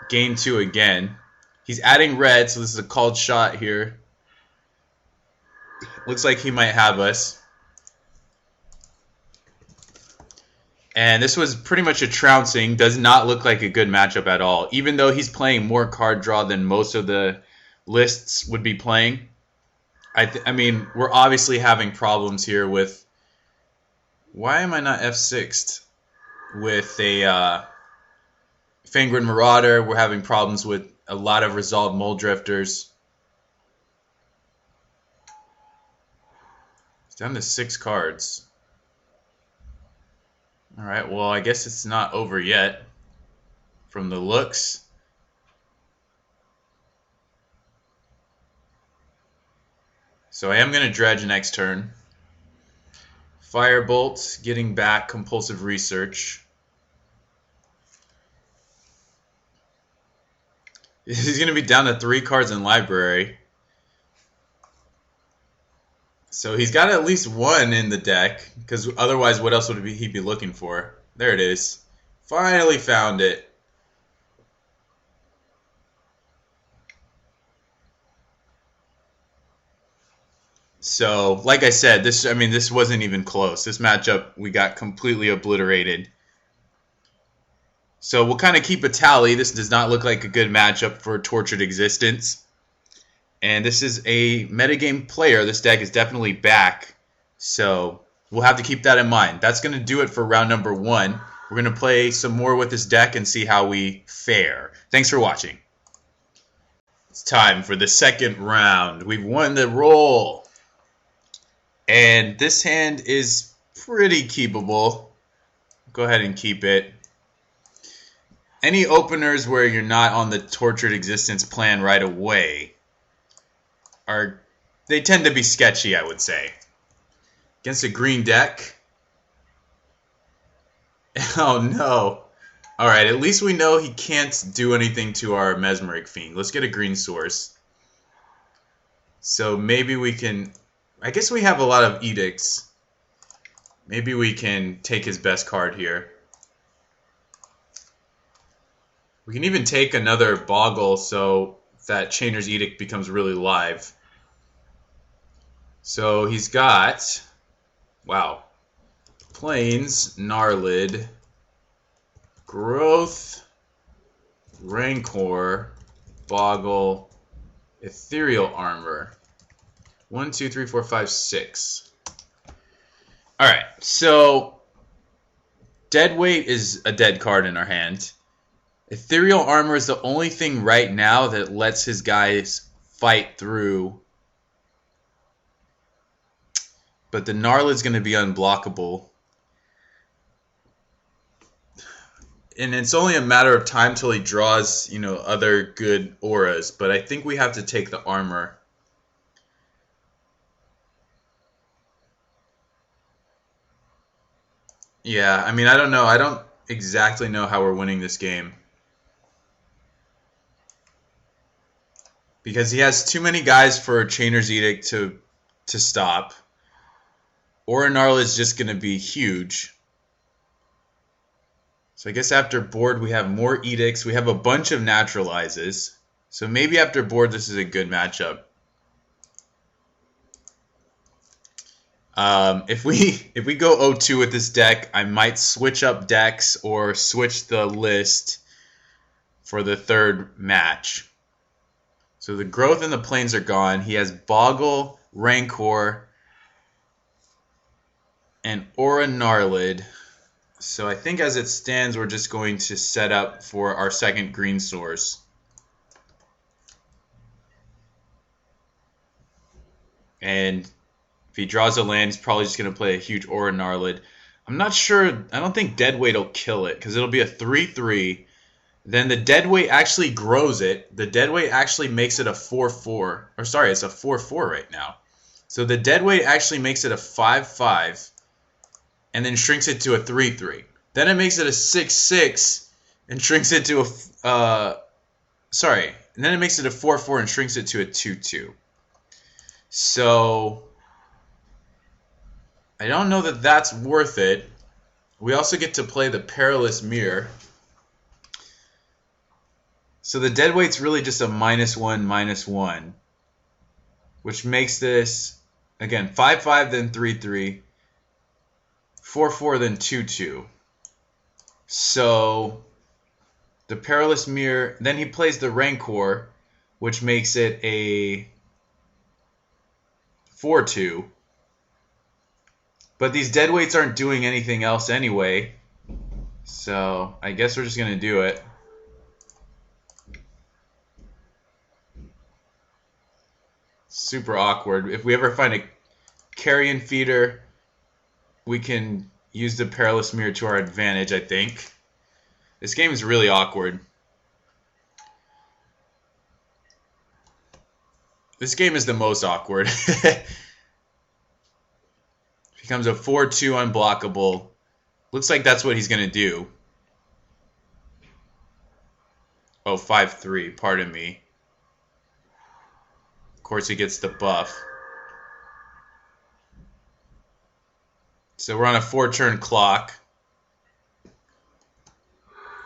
gain 2 again. He's adding red, so this is a called shot here. Looks like he might have us. And this was pretty much a trouncing. Does not look like a good matchup at all. Even though he's playing more card draw than most of the lists would be playing. I mean, we're obviously having problems here with... Why am I not F6'd? With a Fangren Marauder. We're having problems with a lot of resolved Muldrifters. It's down to 6 cards. Alright, well, I guess it's not over yet from the looks. So I am going to dredge next turn. Firebolt, getting back Compulsive Research. He's going to be down to 3 cards in library. So he's got at least 1 in the deck, because otherwise what else would he be looking for? There it is. Finally found it. So, like I said, this wasn't even close. This matchup, we got completely obliterated. So we'll kind of keep a tally. This does not look like a good matchup for Tortured Existence. And this is a metagame player. This deck is definitely back. So we'll have to keep that in mind. That's going to do it for round number 1. We're going to play some more with this deck and see how we fare. Thanks for watching. It's time for the second round. We've won the roll. And this hand is pretty keepable. Go ahead and keep it. Any openers where you're not on the Tortured Existence plan right away, they tend to be sketchy, I would say. Against a green deck. Oh no. Alright, at least we know he can't do anything to our Mesmeric Fiend. Let's get a green source. So maybe we can... I guess we have a lot of edicts. Maybe we can take his best card here. We can even take another Boggle, so that Chainer's Edict becomes really live. So he's got, wow, Plains, Gnarlid, Growth, Rancor, Boggle, Ethereal Armor. 1, 2, 3, 4, 5, 6. Alright, so Deadweight is a dead card in our hand. Ethereal Armor is the only thing right now that lets his guys fight through. But the Gnarlid's going to be unblockable. And it's only a matter of time till he draws, other good auras. But I think we have to take the armor. Yeah, I mean, I don't know. I don't exactly know how we're winning this game. Because he has too many guys for Chainer's Edict to stop. Aura Gnarl is just going to be huge. So I guess after board we have more Edicts. We have a bunch of Naturalizes. So maybe after board this is a good matchup. If we go 0-2 with this deck, I might switch up decks or switch the list for the third match. So the Growth and the Plains are gone. He has Boggle, Rancor, and Aura Gnarlid. So I think as it stands, we're just going to set up for our second green source. And if he draws a land, he's probably just going to play a huge Aura Gnarlid. I'm not sure. I don't think Deadweight will kill it because it'll be a 3-3. Then the Deadweight actually grows it. The Deadweight actually makes it a 4-4. Or sorry, it's a 4-4 right now. So the Deadweight actually makes it a 5-5. And then shrinks it to a 3-3. Then it makes it a 6-6 and shrinks it to a and then it makes it a 4-4 and shrinks it to a 2-2. So I don't know that that's worth it. We also get to play the Perilous Mirror. So the Deadweight's really just a -1/-1, which makes this again 5-5 then 3-3. 4-4 then 2-2. So the Perilous Mirror, then he plays the Rancor, which makes it a 4-2. But these Deadweights aren't doing anything else anyway. So I guess we're just going to do it. Super awkward. If we ever find a Carrion Feeder, we can use the Perilous Mirror to our advantage, I think. This game is really awkward. This game is the most awkward. Becomes a 4-2 unblockable. Looks like that's what he's going to do. Oh, 5-3, pardon me. Of course, he gets the buff. So we're on a 4-turn clock.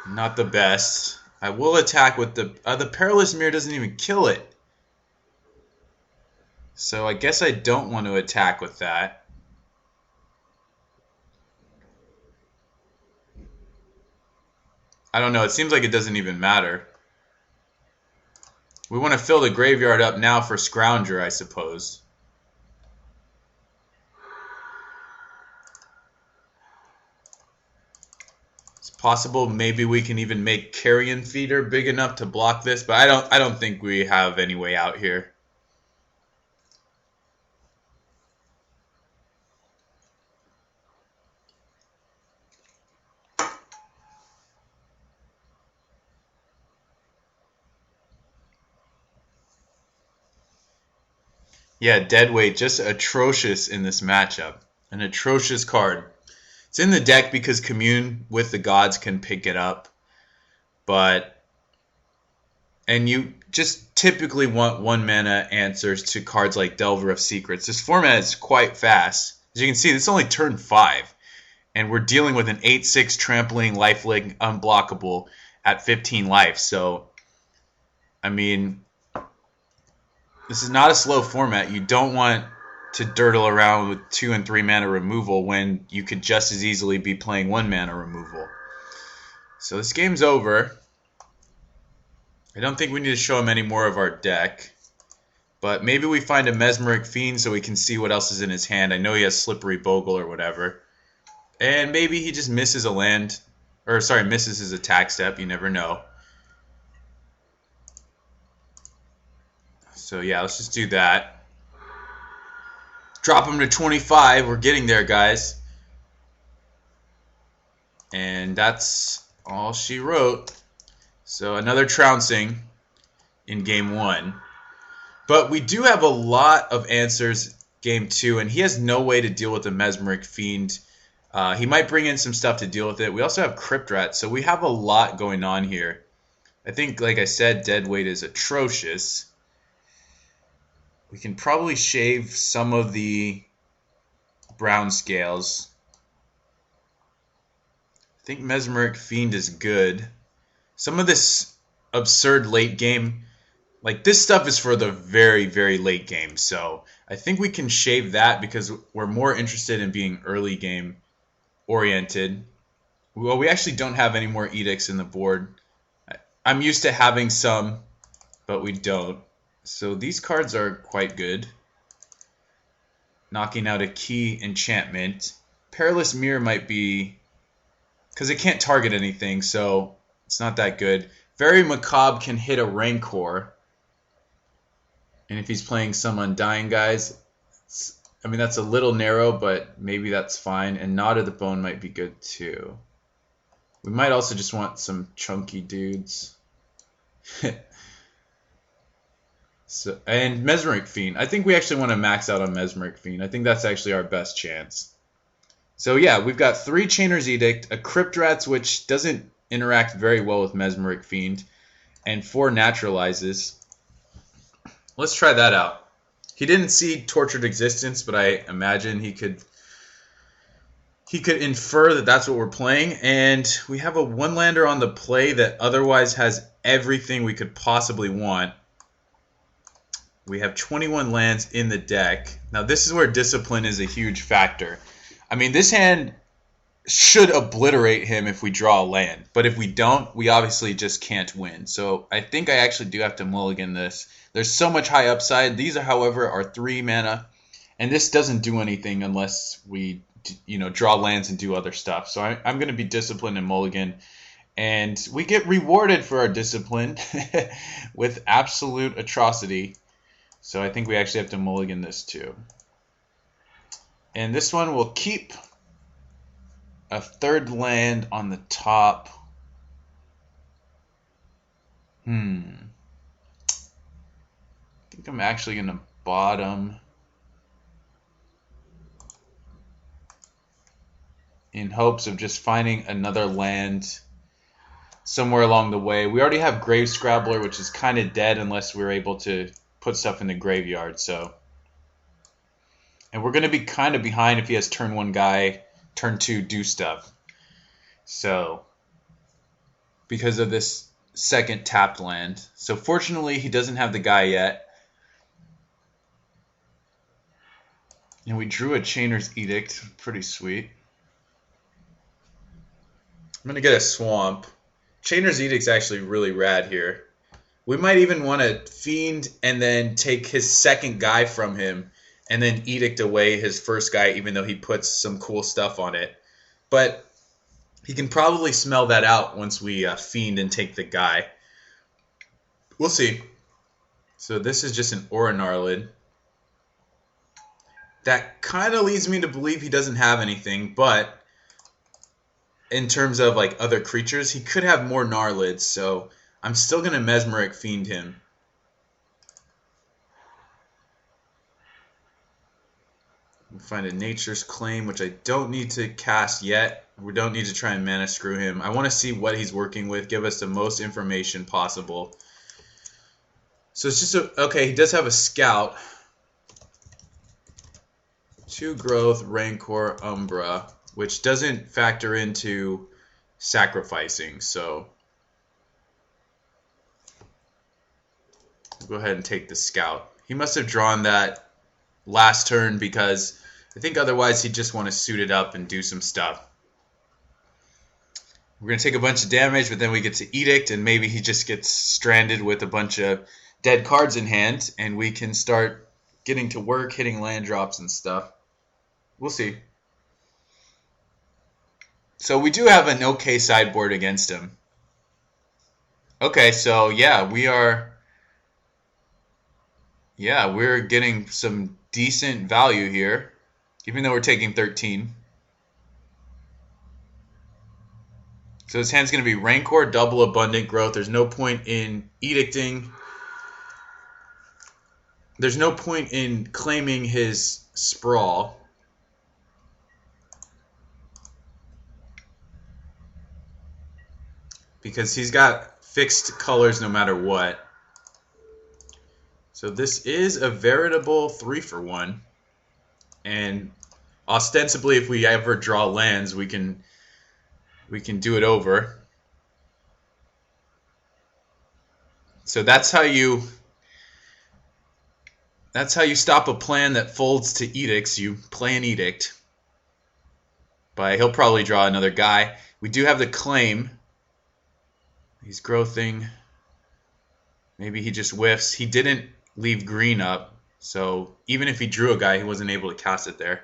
Not the best. I will attack with the Perilous Mirror doesn't even kill it. So I guess I don't want to attack with that. I don't know. It seems like it doesn't even matter. We want to fill the graveyard up now for Scrounger, I suppose. Possible maybe we can even make Carrion Feeder big enough to block this, but I don't think we have any way out here. Yeah, Deadweight just atrocious in this matchup. An atrocious card. It's in the deck because Commune with the Gods can pick it up. And you just typically want 1-mana answers to cards like Delver of Secrets. This format is quite fast. As you can see, this is only turn 5. And we're dealing with an 8-6 trampling lifelink unblockable at 15 life. So, I mean, This is not a slow format. You don't want to dirtle around with 2 and 3 mana removal when you could just as easily be playing 1 mana removal. So this game's over. I don't think we need to show him any more of our deck. But maybe we find a Mesmeric Fiend so we can see what else is in his hand. I know he has Slippery Bogle or whatever. And maybe he just misses a land. Or, sorry, misses his attack step. You never know. So, yeah, let's just do that. Drop him to 25. We're getting there, guys. And that's all she wrote. So, another trouncing in Game 1. But we do have a lot of answers Game 2, and he has no way to deal with the Mesmeric Fiend. He might bring in some stuff to deal with it. We also have Crypt Rat, so we have a lot going on here. I think, like I said, Deadweight is atrocious. We can probably shave some of the brown scales. I think Mesmeric Fiend is good. Some of this absurd late game, like this stuff is for the very, very late game. So I think we can shave that because we're more interested in being early game oriented. Well, we actually don't have any more edicts in the board. I'm used to having some, but we don't. So these cards are quite good. Knocking out a key enchantment. Perilous Mirror might be, because it can't target anything, so it's not that good. Very Macabre can hit a Rancor. And if he's playing some Undying guys, I mean, that's a little narrow, but maybe that's fine. And Knot of the Bone might be good too. We might also just want some chunky dudes. And Mesmeric Fiend. I think we actually want to max out on Mesmeric Fiend. I think that's actually our best chance. So yeah, we've got 3 Chainer's Edict, a Crypt Rats, which doesn't interact very well with Mesmeric Fiend, and 4 Naturalizes. Let's try that out. He didn't see Tortured Existence, but I imagine he could infer that that's what we're playing. And we have a 1-lander on the play that otherwise has everything we could possibly want. We have 21 lands in the deck. Now this is where discipline is a huge factor. I mean, this hand should obliterate him if we draw a land. But if we don't, we obviously just can't win. So I think I actually do have to mulligan this. There's so much high upside. These, however, are 3 mana. And this doesn't do anything unless we draw lands and do other stuff. So I'm going to be disciplined and mulligan. And we get rewarded for our discipline with absolute atrocity. So I think we actually have to mulligan this too. And this one will keep a 3rd land on the top. I think I'm actually going to bottom in hopes of just finding another land somewhere along the way. We already have Grave Scrabbler, which is kind of dead unless we're able to put stuff in the graveyard. And we're going to be kind of behind if he has turn 1 guy, turn 2 do stuff. So, because of this second tapped land. So fortunately, he doesn't have the guy yet. And we drew a Chainer's Edict. Pretty sweet. I'm going to get a Swamp. Chainer's Edict's actually really rad here. We might even want to Fiend and then take his second guy from him and then Edict away his first guy, even though he puts some cool stuff on it. But he can probably smell that out once we Fiend and take the guy. We'll see. So this is just an Aura Gnarlid. That kind of leads me to believe he doesn't have anything, but in terms of like other creatures, he could have more Gnarlids, so I'm still going to Mesmeric Fiend him. We'll find a Nature's Claim, which I don't need to cast yet. We don't need to try and mana screw him. I want to see what he's working with, give us the most information possible. So it's just okay, he does have a Scout. 2 Growth, Rancor, Umbra, which doesn't factor into sacrificing, so we'll go ahead and take the Scout. He must have drawn that last turn because I think otherwise he'd just want to suit it up and do some stuff. We're going to take a bunch of damage, but then we get to Edict, and maybe he just gets stranded with a bunch of dead cards in hand, and we can start getting to work, hitting land drops and stuff. We'll see. So we do have an okay sideboard against him. Okay, so yeah, we're getting some decent value here, even though we're taking 13. So his hand's going to be Rancor, double Abundant Growth. There's no point in edicting. There's no point in claiming his Sprawl. Because he's got fixed colors no matter what. So this is a veritable 3-for-1. And ostensibly, if we ever draw lands, we can do it over. So that's how you stop a plan that folds to edicts. You play an edict. But he'll probably draw another guy. We do have the claim. He's growthing. Maybe he just whiffs. He didn't leave green up. So even if he drew a guy, he wasn't able to cast it there.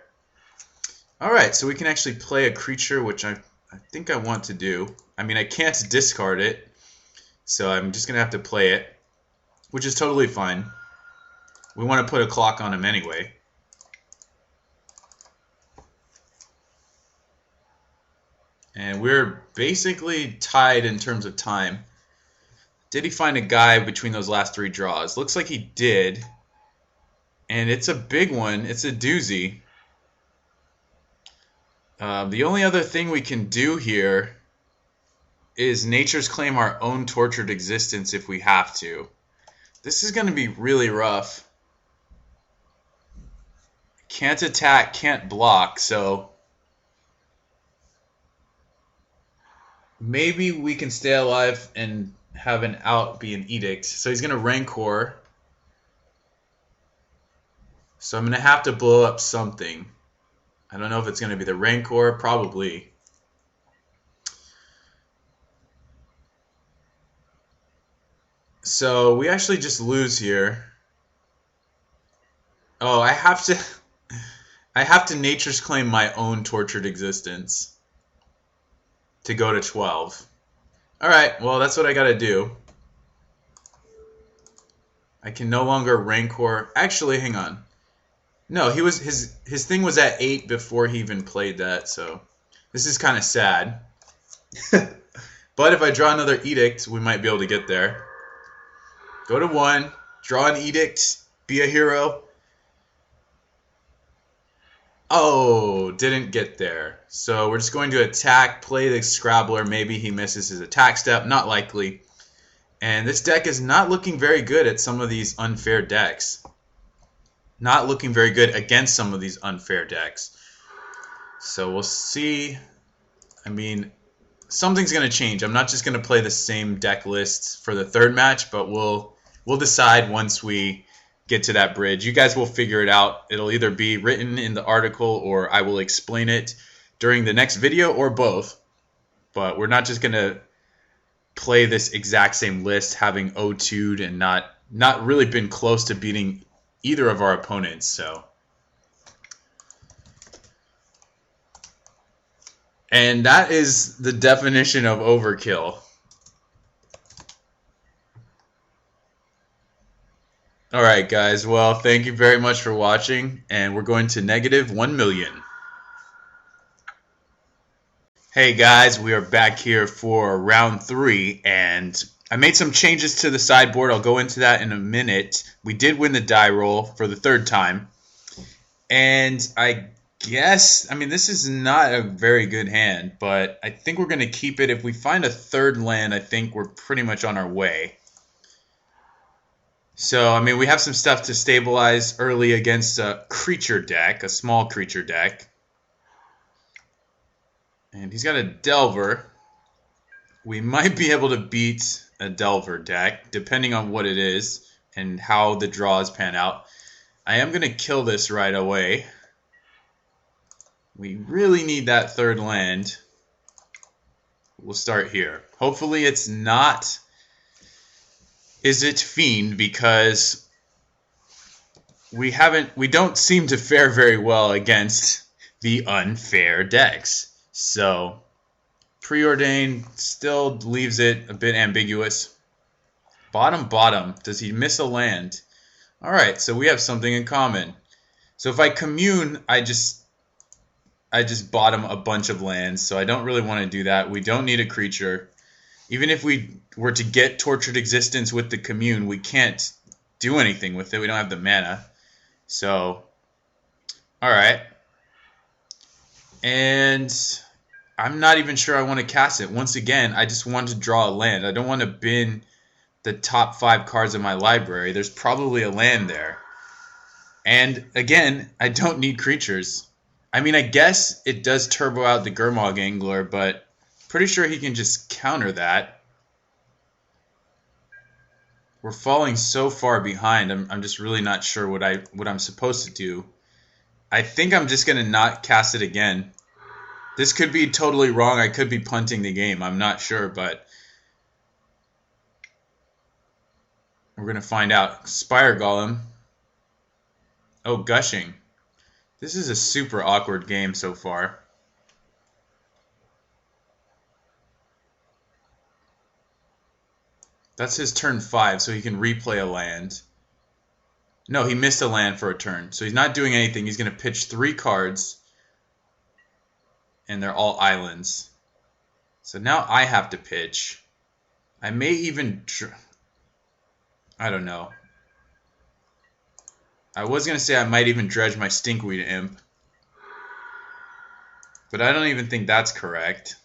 Alright, so we can actually play a creature, which I think I want to do. I mean, I can't discard it. So I'm just going to have to play it, which is totally fine. We want to put a clock on him anyway. And we're basically tied in terms of time. Did he find a guy between those last 3 draws? Looks like he did. And it's a big one. It's a doozy. The only other thing we can do here is Nature's Claim our own Tortured Existence if we have to. This is going to be really rough. Can't attack, can't block, so maybe we can stay alive and have an out be an Edict. So he's going to Rancor. So I'm going to have to blow up something. I don't know if it's going to be the Rancor, probably. So we actually just lose here. Oh, I have to Nature's Claim my own Tortured Existence to go to 12. Alright, well that's what I gotta do. I can no longer Rancor. Actually, hang on. No, his thing was at 8 before he even played that, so this is kind of sad. But if I draw another Edict, we might be able to get there. Go to 1, draw an Edict, be a hero. Oh, didn't get there. So we're just going to attack, play the Scrabbler. Maybe he misses his attack step. Not likely. And this deck is not looking very good at some of these unfair decks. Not looking very good against some of these unfair decks. So we'll see. I mean, something's going to change. I'm not just going to play the same deck list for the third match, but we'll decide once we get to that bridge. You guys will figure it out. It'll either be written in the article or I will explain it during the next video or both. But we're not just going to play this exact same list having O2'd and not really been close to beating either of our opponents. So, and that is the definition of overkill. Alright guys, well thank you very much for watching, and we're going to -1 million. Hey guys, we are back here for round 3, and I made some changes to the sideboard. I'll go into that in a minute. We did win the die roll for the 3rd time, and I guess, I mean this is not a very good hand, but I think we're going to keep it. If we find a 3rd land, I think we're pretty much on our way. So, I mean, we have some stuff to stabilize early against a creature deck, a small creature deck. And he's got a Delver. We might be able to beat a Delver deck, depending on what it is. and how the draws pan out. I am going to kill this right away. We really need that third land. We'll start here. Hopefully it's not Izzet Fiend, because we don't seem to fare very well against the unfair decks. So Preordain still leaves it a bit ambiguous. Bottom, does he miss a land? Alright, so we have something in common. So if I commune, I just bottom a bunch of lands, so I don't really want to do that. We don't need a creature. Even if we were to get Tortured Existence with the commune, we can't do anything with it. We don't have the mana. So, alright. And I'm not even sure I want to cast it. Once again, I just want to draw a land. I don't want to bin the top 5 cards of my library. There's probably a land there. And again, I don't need creatures. I mean, I guess it does turbo out the Gurmag Angler, but pretty sure he can just counter that. We're falling so far behind. I'm just really not sure what I'm supposed to do. I think I'm just gonna not cast it again. This could be totally wrong. I could be punting the game. I'm not sure, but we're gonna find out. Spire Golem. Oh, Gushing. This is a super awkward game so far. That's his turn 5, so he can replay a land. No, he missed a land for a turn, so he's not doing anything. He's going to pitch 3 cards, and they're all islands. So now I have to pitch. I may even... I don't know. I was going to say I might even dredge my Stinkweed Imp, but I don't even think that's correct.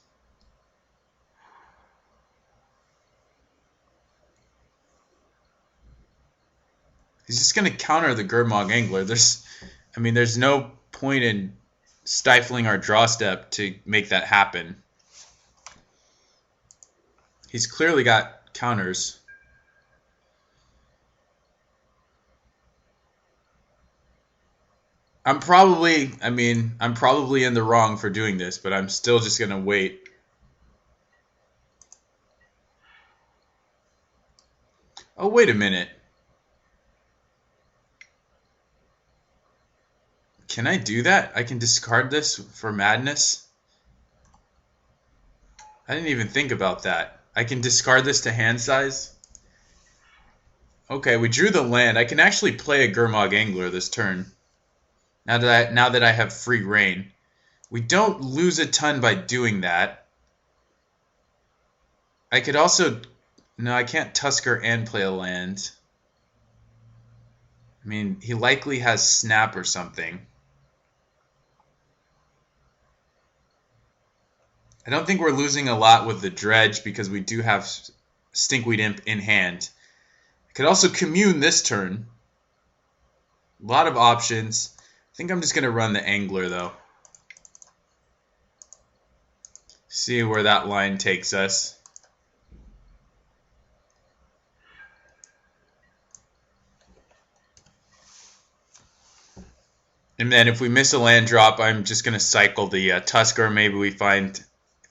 He's just going to counter the Gurmag Angler. There's no point in stifling our draw step to make that happen. He's clearly got counters. I'm probably in the wrong for doing this, but I'm still just going to wait. Oh, wait a minute. Can I do that? I can discard this for madness? I didn't even think about that. I can discard this to hand size? Okay, we drew the land. I can actually play a Gurmag Angler this turn. Now that I have free reign. We don't lose a ton by doing that. I could also... No, I can't Tusker and play a land. I mean, he likely has Snap or something. I don't think we're losing a lot with the Dredge because we do have Stinkweed Imp in hand. I could also commune this turn. A lot of options. I think I'm just going to run the Angler, though. See where that line takes us. And then if we miss a land drop, I'm just going to cycle the Tusker. Maybe we find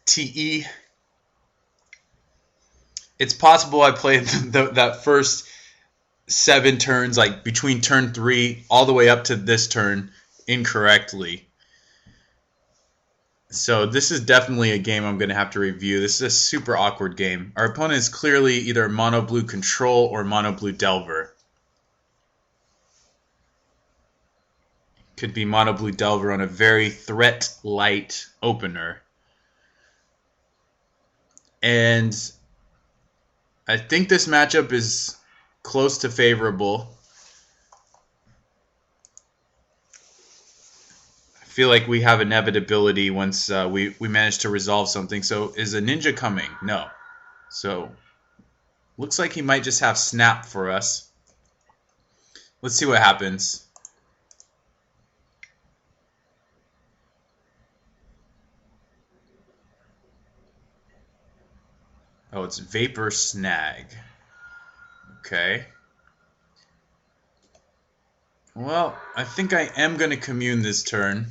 TE. It's possible I played that first 7 turns, like between turn 3 all the way up to this turn, incorrectly. So this is definitely a game I'm going to have to review. This is a super awkward game. Our opponent is clearly either Mono Blue Control or Mono Blue Delver. Could be Mono Blue Delver on a very threat-light opener. And I think this matchup is close to favorable. I feel like we have inevitability once we manage to resolve something. So is a ninja coming? No. So looks like he might just have Snap for us. Let's see what happens. Oh, it's Vapor Snag. Okay. Well, I think I am going to commune this turn.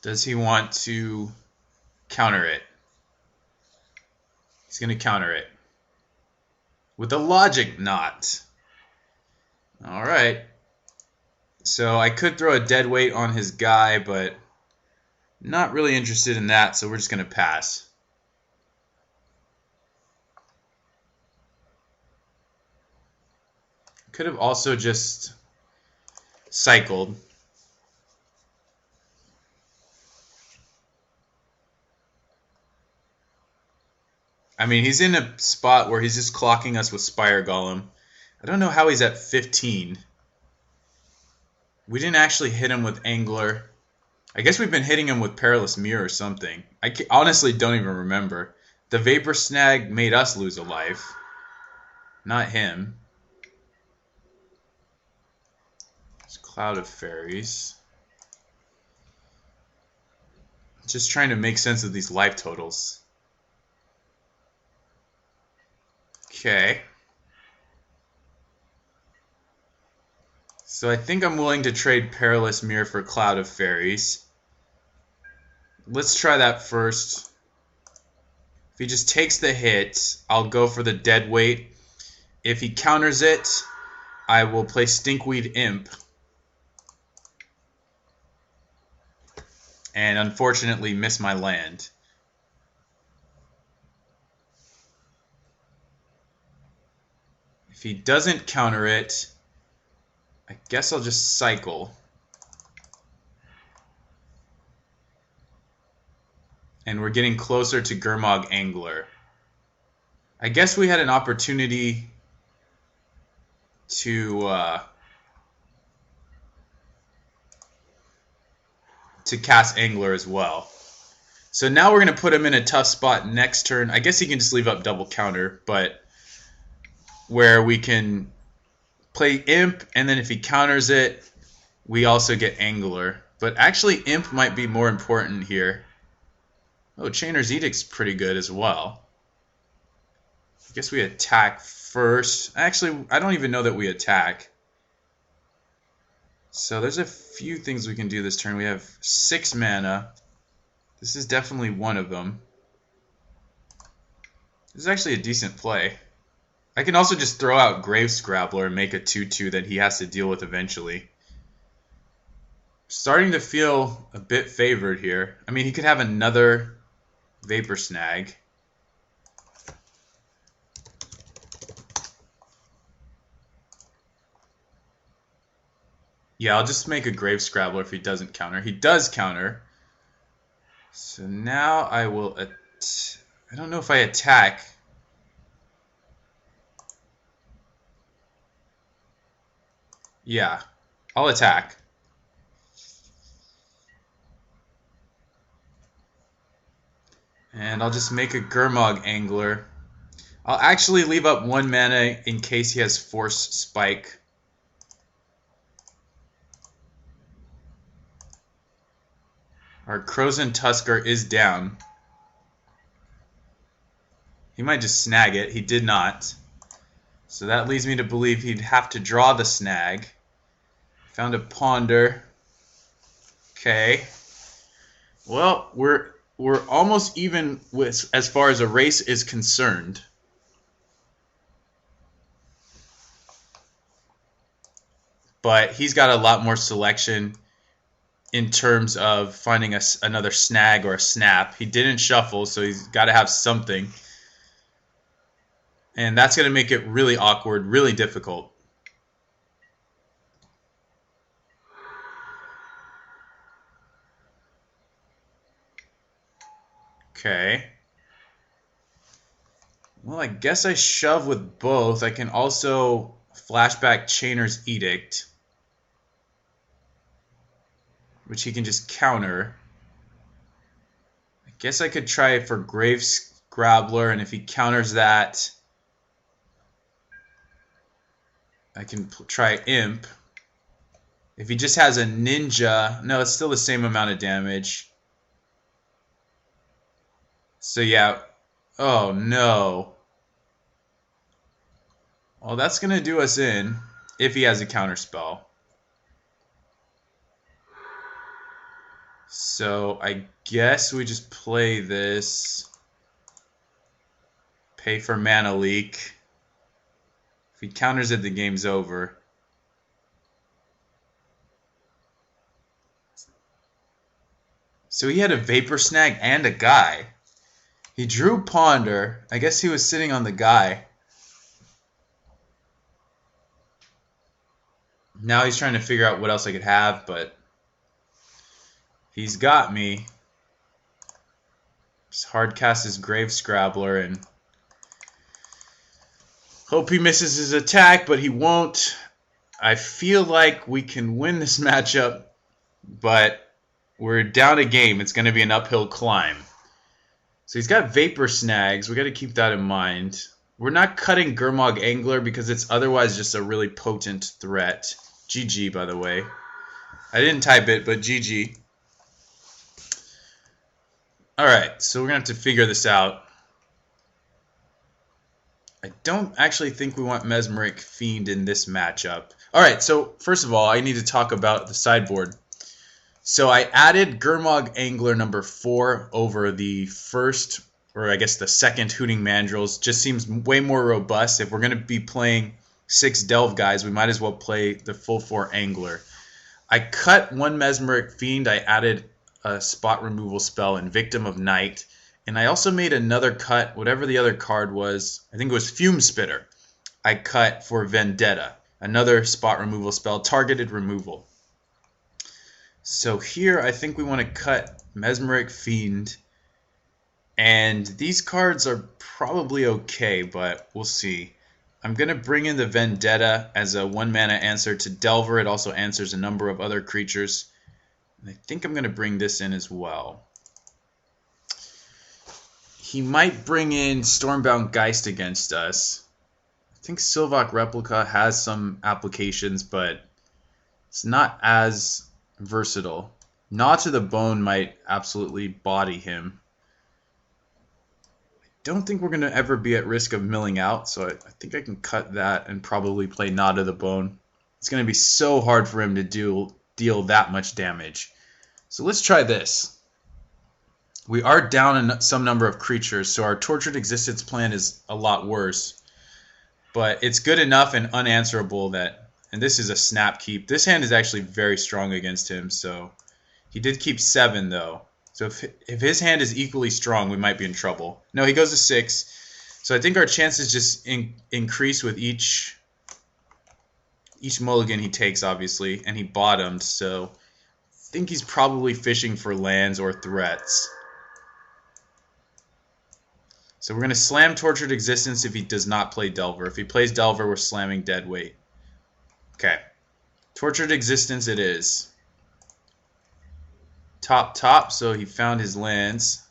Does he want to counter it? He's going to counter it. With a logic knot. Alright. So I could throw a dead weight on his guy, but not really interested in that, so we're just going to pass. Could have also just cycled. I mean, he's in a spot where he's just clocking us with Spire Golem. I don't know how he's at 15. We didn't actually hit him with Angler. I guess we've been hitting him with Perilous Mirror or something. I honestly don't even remember. The Vapor Snag made us lose a life, not him. It's Cloud of Fairies. Just trying to make sense of these life totals. Okay. So I think I'm willing to trade Perilous Mirror for Cloud of Fairies. Let's try that first. If he just takes the hit, I'll go for the dead weight. If he counters it, I will play Stinkweed Imp. And unfortunately miss my land. If he doesn't counter it, I guess I'll just cycle. And we're getting closer to Gurmag Angler. I guess we had an opportunity to cast Angler as well. So now we're going to put him in a tough spot next turn. I guess he can just leave up double counter, but where we can play Imp, and then if he counters it, we also get Angler. But actually, Imp might be more important here. Oh, Chainer's Edict's pretty good as well. I guess we attack first. Actually, I don't even know that we attack. So there's a few things we can do this turn. We have 6 mana. This is definitely one of them. This is actually a decent play. I can also just throw out Grave Scrabbler and make a 2/2 that he has to deal with eventually. Starting to feel a bit favored here. I mean, he could have another Vapor Snag. Yeah, I'll just make a Grave Scrabbler if he doesn't counter. He does counter. So now I will... I don't know if I attack. Yeah, I'll attack. And I'll just make a Gurmag Angler. I'll actually leave up 1 mana in case he has Force Spike. Our Krosan Tusker is down. He might just snag it. He did not. So that leads me to believe he'd have to draw the snag. Found a Ponder. Okay. Well, we're almost even with as far as a race is concerned. But he's got a lot more selection in terms of finding another snag or a snap. He didn't shuffle, so he's got to have something. And that's going to make it really awkward, really difficult. Okay. Well, I guess I shove with both. I can also flashback Chainer's Edict, which he can just counter. I guess I could try for Grave Scrabbler, and if he counters that, I can try Imp. If he just has a Ninja, no, it's still the same amount of damage. So yeah, Oh no. Well, that's going to do us in if he has a counter spell. So I guess we just play this. Pay for mana leak. If he counters it, the game's over. So he had a Vapor Snag and a guy. He drew Ponder. I guess he was sitting on the guy. Now he's trying to figure out what else I could have, but he's got me. Just hard cast his Grave Scrabbler and hope he misses his attack, but he won't. I feel like we can win this matchup, but we're down a game. It's going to be an uphill climb. So he's got Vapor Snags. We got to keep that in mind. We're not cutting Gurmag Angler because it's otherwise just a really potent threat. GG, by the way. I didn't type it, but GG. Alright, so we're going to have to figure this out. I don't actually think we want Mesmeric Fiend in this matchup. Alright, so first of all, I need to talk about the sideboard. So I added Gurmag Angler number 4 over the first, or I guess the second Hooting Mandrills. Just seems way more robust. If we're going to be playing 6 Delve guys, we might as well play the full 4 Angler. I cut one Mesmeric Fiend. I added a spot removal spell and Victim of Night. And I also made another cut, whatever the other card was. I think it was Fume Spitter. I cut for Vendetta, another spot removal spell, targeted removal. So here I think we want to cut Mesmeric Fiend. And these cards are probably okay, but we'll see. I'm going to bring in the Vendetta as a 1-mana answer to Delver. It also answers a number of other creatures. And I think I'm going to bring this in as well. He might bring in Stormbound Geist against us. I think Sylvok Replica has some applications, but it's not as versatile. Gnaw to the Bone might absolutely body him. I don't think we're going to ever be at risk of milling out, so I think I can cut that and probably play Gnaw to the Bone. It's going to be so hard for him to deal that much damage. So let's try this. We are down in some number of creatures, so our Tortured Existence plan is a lot worse. But it's good enough and unanswerable that, and this is a snap keep. This hand is actually very strong against him, so he did keep 7 though. So if his hand is equally strong, we might be in trouble. No, he goes to 6. So I think our chances just increase with each mulligan he takes, obviously, and he bottomed, so I think he's probably fishing for lands or threats. So we're going to slam Tortured Existence if he does not play Delver. If he plays Delver, we're slamming Deadweight. Okay. Tortured Existence it is. Top, so he found his lands.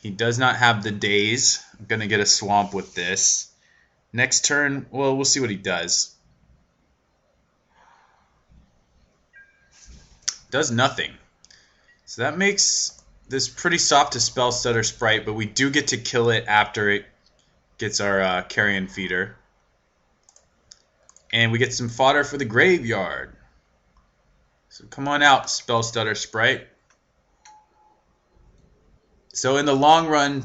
He does not have the Daze. I'm going to get a Swamp with this. Next turn, well, we'll see what he does. Does nothing. So that makes this pretty soft to spell Stutter Sprite, but we do get to kill it after it gets our Carrion Feeder. And we get some fodder for the graveyard. So come on out, Spell Stutter Sprite. So in the long run,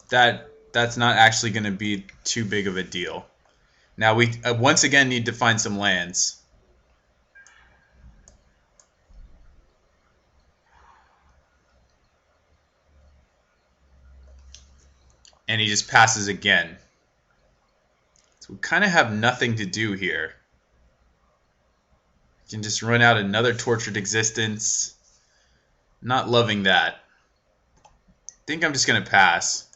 that's not actually going to be too big of a deal. Now we once again need to find some lands. And he just passes again. So we kind of have nothing to do here. We can just run out another Tortured Existence. Not loving that. I think I'm just going to pass.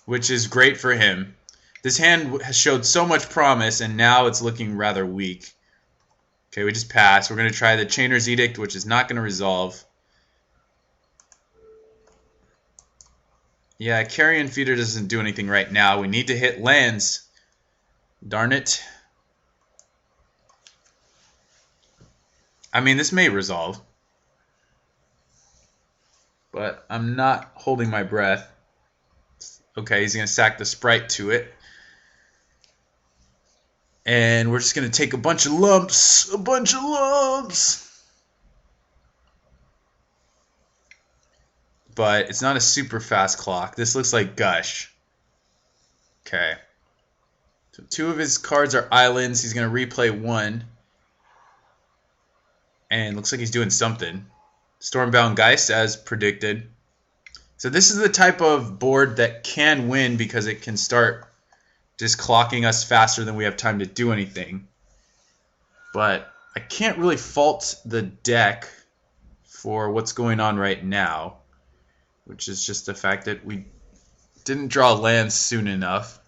Which is great for him. This hand has showed so much promise, and now it's looking rather weak. Okay, we just pass. We're going to try the Chainer's Edict, which is not going to resolve. Yeah, Carrion Feeder doesn't do anything right now. We need to hit lands. Darn it. I mean, this may resolve, but I'm not holding my breath. Okay, he's going to sack the Sprite to it. And we're just going to take a bunch of lumps. A bunch of lumps. But it's not a super fast clock. This looks like Gush. Okay. So 2 of his cards are islands. He's going to replay 1. And looks like he's doing something. Stormbound Geist, as predicted. So this is the type of board that can win because it can start just clocking us faster than we have time to do anything. But I can't really fault the deck for what's going on right now, which is just the fact that we didn't draw lands soon enough.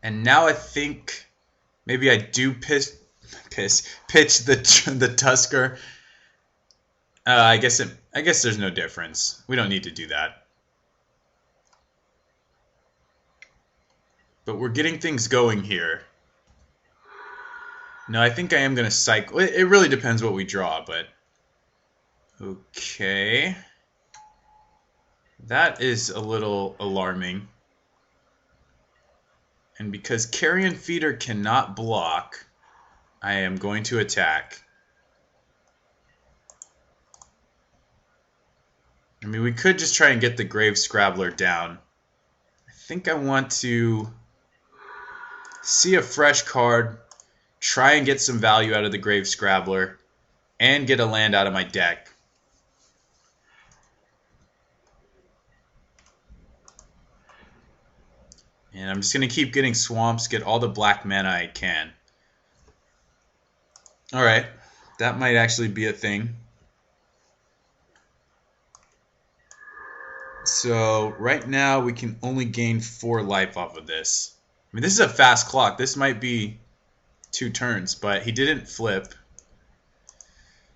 And now I think maybe I do pitch the Tusker. I guess there's no difference. We don't need to do that. But we're getting things going here. No, I think I am going to cycle. It really depends what we draw, but okay. That is a little alarming. And because Carrion Feeder cannot block, I am going to attack. I mean, we could just try and get the Grave Scrabbler down. I think I want to see a fresh card, try and get some value out of the Grave Scrabbler, and get a land out of my deck. And I'm just going to keep getting swamps, get all the black mana I can. Alright, that might actually be a thing. So right now we can only gain 4 life off of this. I mean, this is a fast clock. This might be 2 turns, but he didn't flip.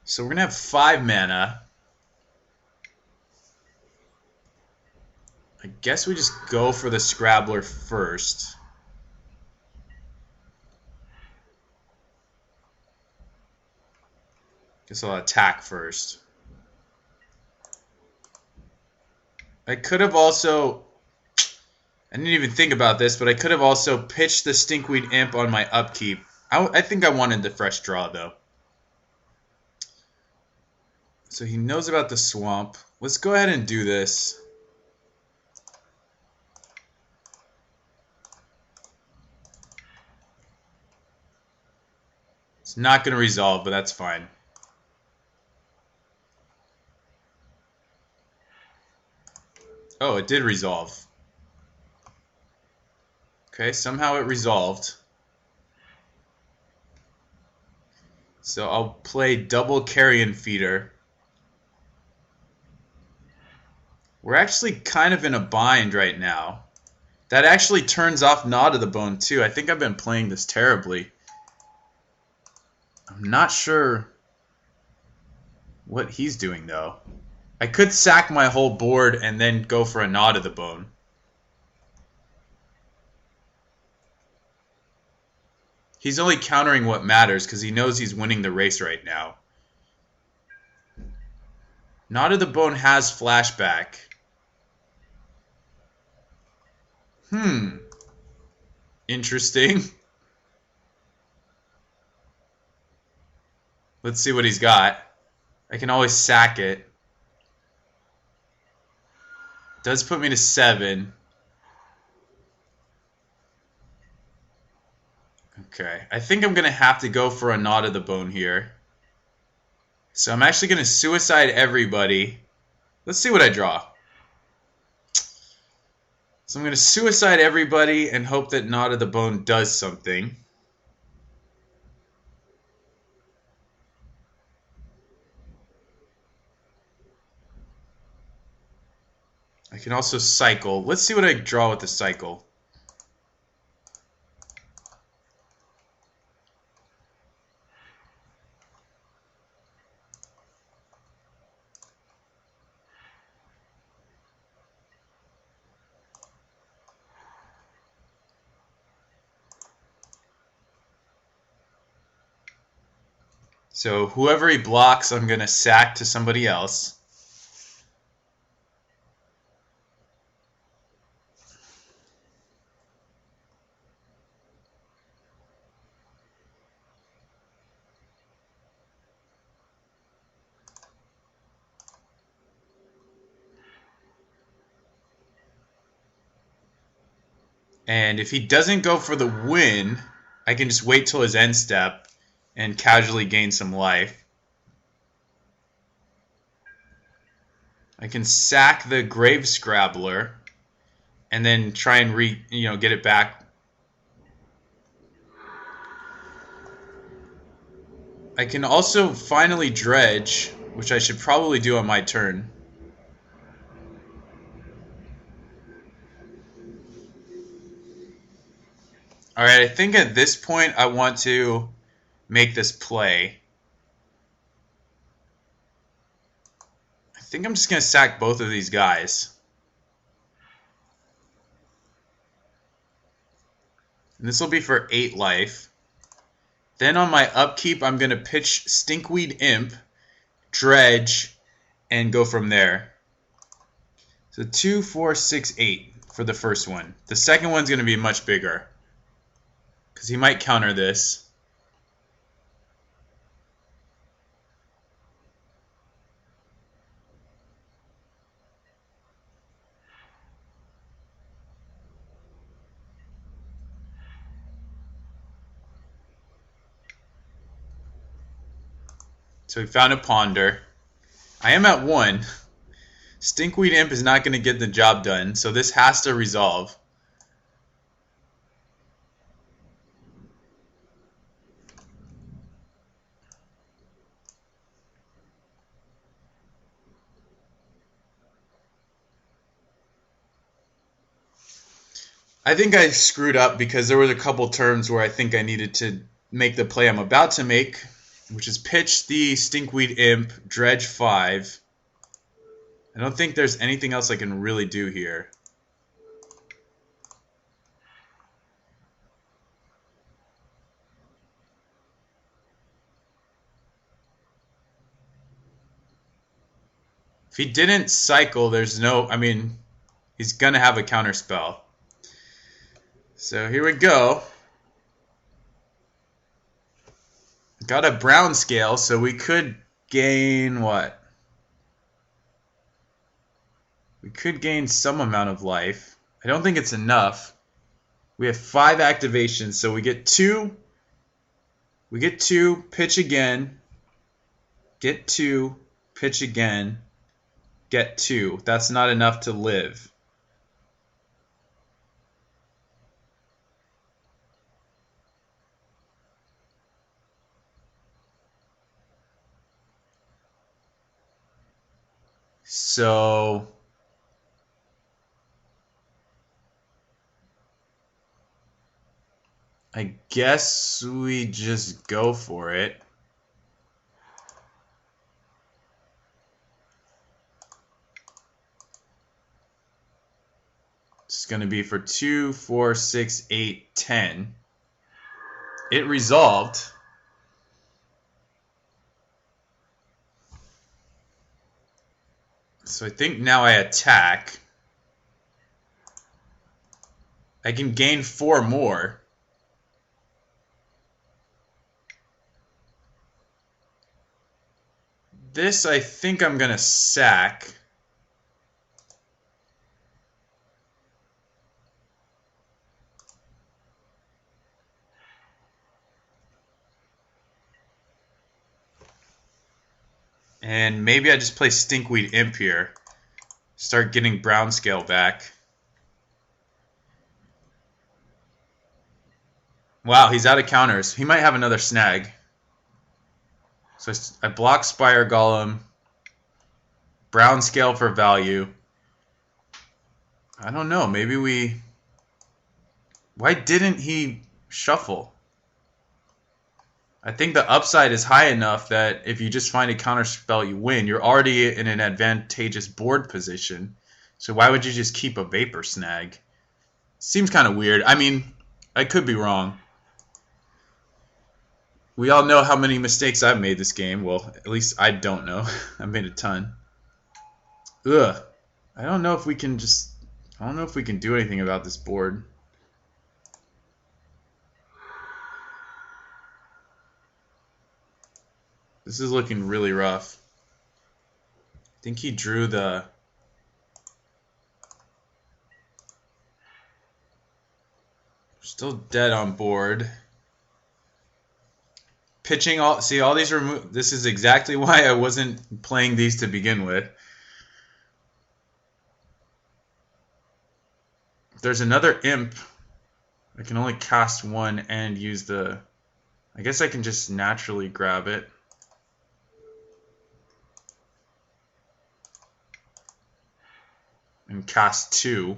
So we're going to have 5 mana. I guess we just go for the Scrabbler first. Guess I'll attack first. I could have also... I didn't even think about this, but I could have also pitched the Stinkweed Imp on my upkeep. I think I wanted the fresh draw, though. So he knows about the swamp. Let's go ahead and do this. It's not going to resolve, but that's fine. Oh, it did resolve. Okay, somehow it resolved. So I'll play double Carrion Feeder. We're actually kind of in a bind right now. That actually turns off Gnaw to the Bone too. I think I've been playing this terribly. I'm not sure what he's doing though. I could sack my whole board and then go for a Gnaw to the Bone. He's only countering what matters because he knows he's winning the race right now. Gnaw to the Bone has flashback. Interesting. Let's see what he's got. I can always sack it. Does put me to 7. Okay, I think I'm going to have to go for a Gnaw to the Bone here. So I'm actually going to suicide everybody. Let's see what I draw. So I'm going to suicide everybody and hope that Gnaw to the Bone does something. I can also cycle. Let's see what I draw with the cycle. So whoever he blocks, I'm going to sack to somebody else. And if he doesn't go for the win, I can just wait till his end step and casually gain some life. I can sack the Grave Scrabbler and then try and get it back. I can also finally dredge, which I should probably do on my turn. Alright, I think at this point I want to make this play. I think I'm just going to sack both of these guys. And this will be for 8 life. Then on my upkeep, I'm going to pitch Stinkweed Imp, Dredge, and go from there. So 2, 4, 6, 8 for the first one. The second one's going to be much bigger, because he might counter this. So we found a Ponder. I am at 1. Stinkweed Imp is not going to get the job done, so this has to resolve. I think I screwed up because there was a couple turns where I think I needed to make the play I'm about to make, which is pitch the Stinkweed Imp, Dredge 5. I don't think there's anything else I can really do here. If he didn't cycle, there's no... I mean, he's going to have a counter spell. So here we go. Got a brown scale, so we could gain what? We could gain some amount of life. I don't think it's enough. We have 5 activations, so we get 2. We get 2, pitch again. Get 2, pitch again. Get 2. That's not enough to live. So I guess we just go for it. It's going to be for 2, 4, 6, 8, 10. It resolved. So I think now I attack. I can gain 4 more. This I think I'm going to sack. And maybe I just play Stinkweed Imp here. Start getting brown scale back. Wow, he's out of counters. He might have another snag. So I block Spire Golem. Brown scale for value. I don't know. Maybe we... Why didn't he shuffle? I think the upside is high enough that if you just find a counter spell, you win. You're already in an advantageous board position. So why would you just keep a Vapor Snag? Seems kind of weird. I mean, I could be wrong. We all know how many mistakes I've made this game. Well, at least I don't know. I've made a ton. Ugh. I don't know if we can just... I don't know if we can do anything about this board. This is looking really rough. I think he drew the... Still dead on board. Pitching all... See, all these remove... This is exactly why I wasn't playing these to begin with. There's another imp. I can only cast one and use the... I guess I can just naturally grab it. And cast two.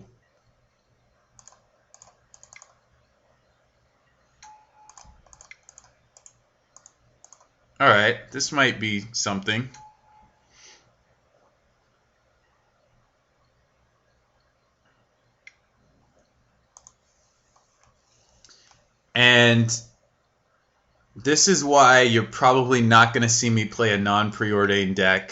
Alright, this might be something. And this is why you're probably not going to see me play a non-preordained deck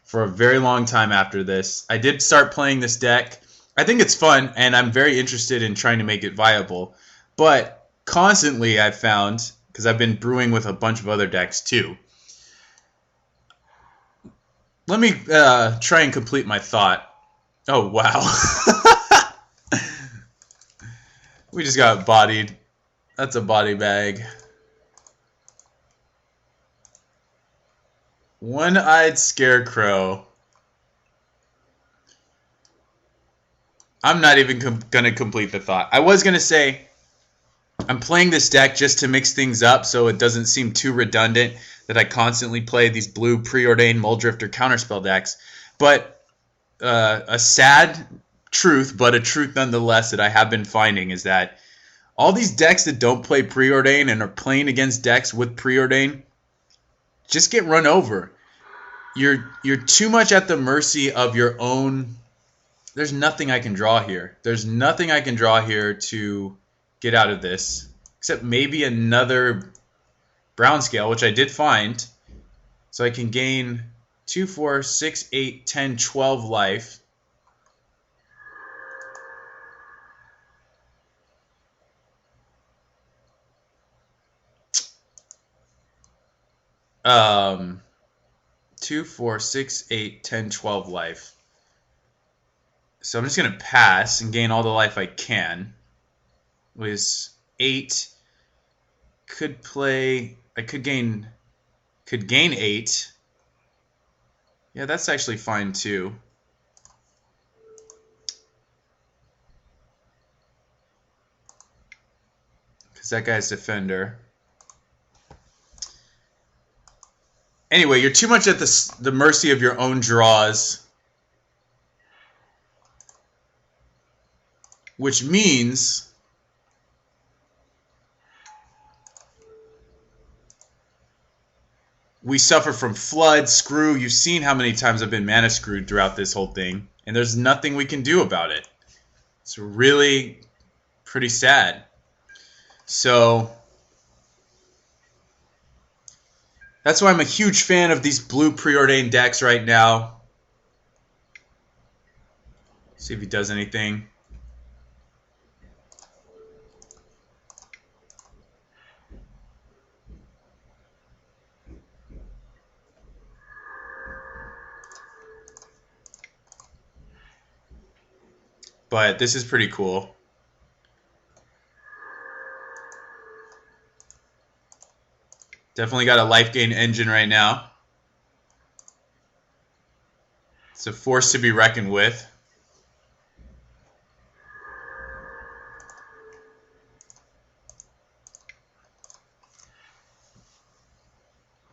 for a very long time after this. I did start playing this deck. I think it's fun, and I'm very interested in trying to make it viable. But constantly I've found, because I've been brewing with a bunch of other decks too. Let me try and complete my thought. Oh, wow. We just got bodied. That's a body bag. One-eyed scarecrow. I'm not even going to complete the thought. I was going to say I'm playing this deck just to mix things up so it doesn't seem too redundant that I constantly play these blue preordained Muldrifter counterspell decks. But a sad truth, but a truth nonetheless, that I have been finding is that all these decks that don't play preordain and are playing against decks with preordain just get run over. You're too much at the mercy of your own. There's nothing I can draw here. There's nothing I can draw here to get out of this, except maybe another brown scale, which I did find. So I can gain 2, 4, 6, 8, 10, 12 life. Um, 2, 4, 6, 8, 10, 12 life. So I'm just going to pass and gain all the life I can. Was 8. Could play... I could gain 8. Yeah, that's actually fine too. Because that guy's defender. Anyway, you're too much at the mercy of your own draws. Which means we suffer from flood, screw. You've seen how many times I've been mana screwed throughout this whole thing. And there's nothing we can do about it. It's really pretty sad. So that's why I'm a huge fan of these blue preordained decks right now. See if he does anything. But this is pretty cool. Definitely got a life gain engine right now. It's a force to be reckoned with.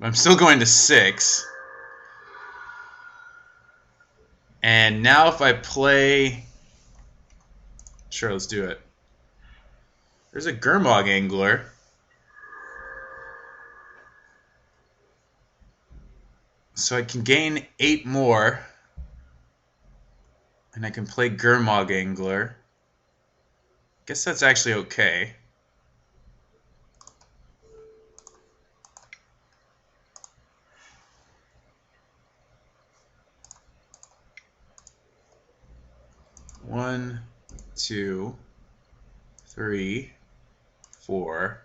I'm still going to 6. And now if I play... Sure, let's do it. There's a Gurmag Angler. So I can gain 8 more. And I can play Gurmag Angler. Guess that's actually okay. 2, 3, 4,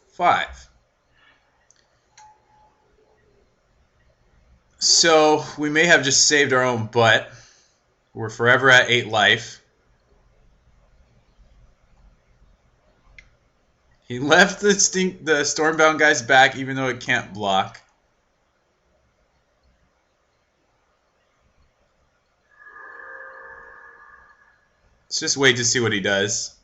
5. So we may have just saved our own butt. We're forever at 8 life. He left the Stormbound guy's back even though it can't block. Let's just wait to see what he does.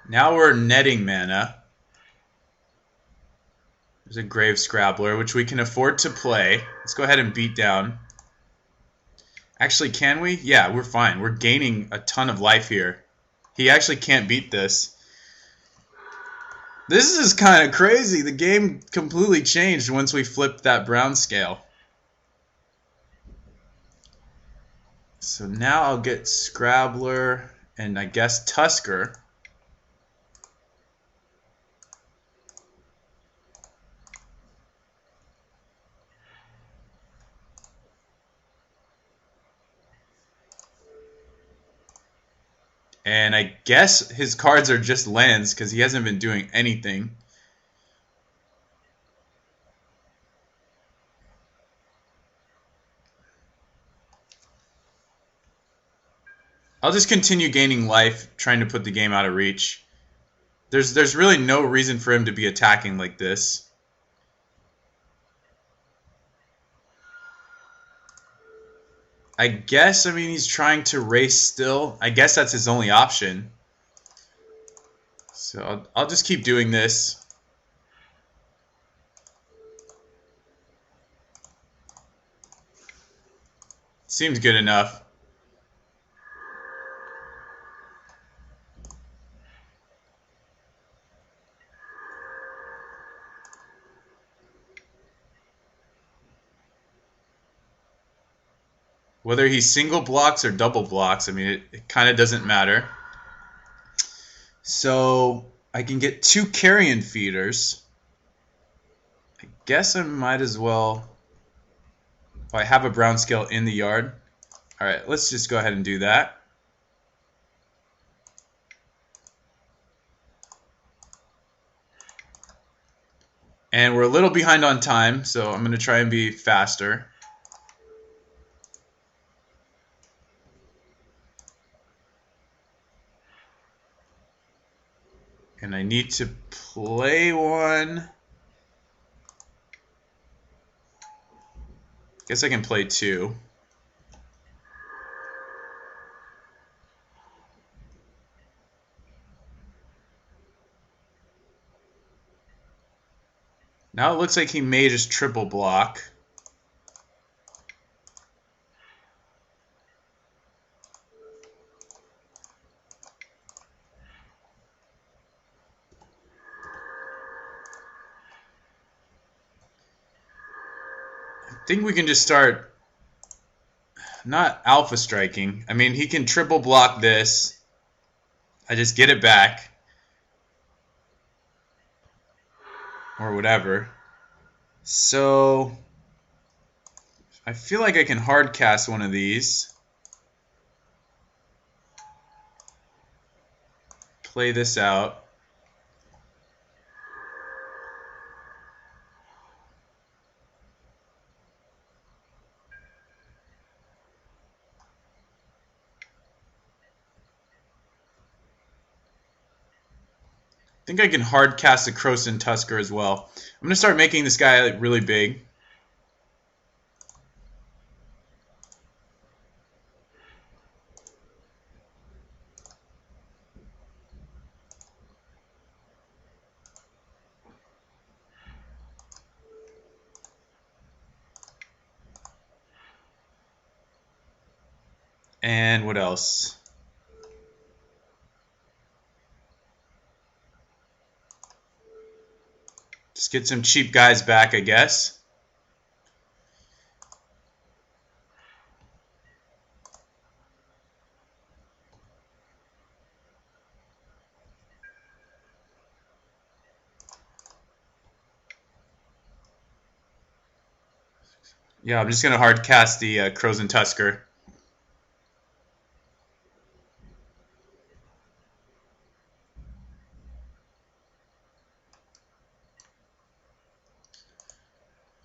Now we're netting mana. There's a Grave Scrabbler, which we can afford to play. Let's go ahead and beat down. Actually, can we? Yeah, we're fine. We're gaining a ton of life here. He actually can't beat this. This is kind of crazy. The game completely changed once we flipped that brown scale. So now I'll get Scrabbler and I guess Tusker. And I guess his cards are just lands because he hasn't been doing anything. I'll just continue gaining life, trying to put the game out of reach. There's really no reason for him to be attacking like this. I guess, I mean, he's trying to race still. I guess that's his only option. So I'll just keep doing this. Seems good enough. Whether he single blocks or double blocks, I mean, it kind of doesn't matter. So I can get 2 carrion feeders. I guess I might as well. If I have a brown scale in the yard. Alright, let's just go ahead and do that. And we're a little behind on time, so I'm going to try and be faster. And I need to play one. Guess I can play 2. Now it looks like he may just triple block. I think we can just start not alpha striking. I mean, he can triple block this. I just get it back. Or whatever. So I feel like I can hard cast one of these. Play this out. I think I can hard cast a Croson Tusker as well. I'm going to start making this guy like really big. And what else? get some cheap guys back, I guess. Yeah, I'm just going to hard cast the Crows and Tusker.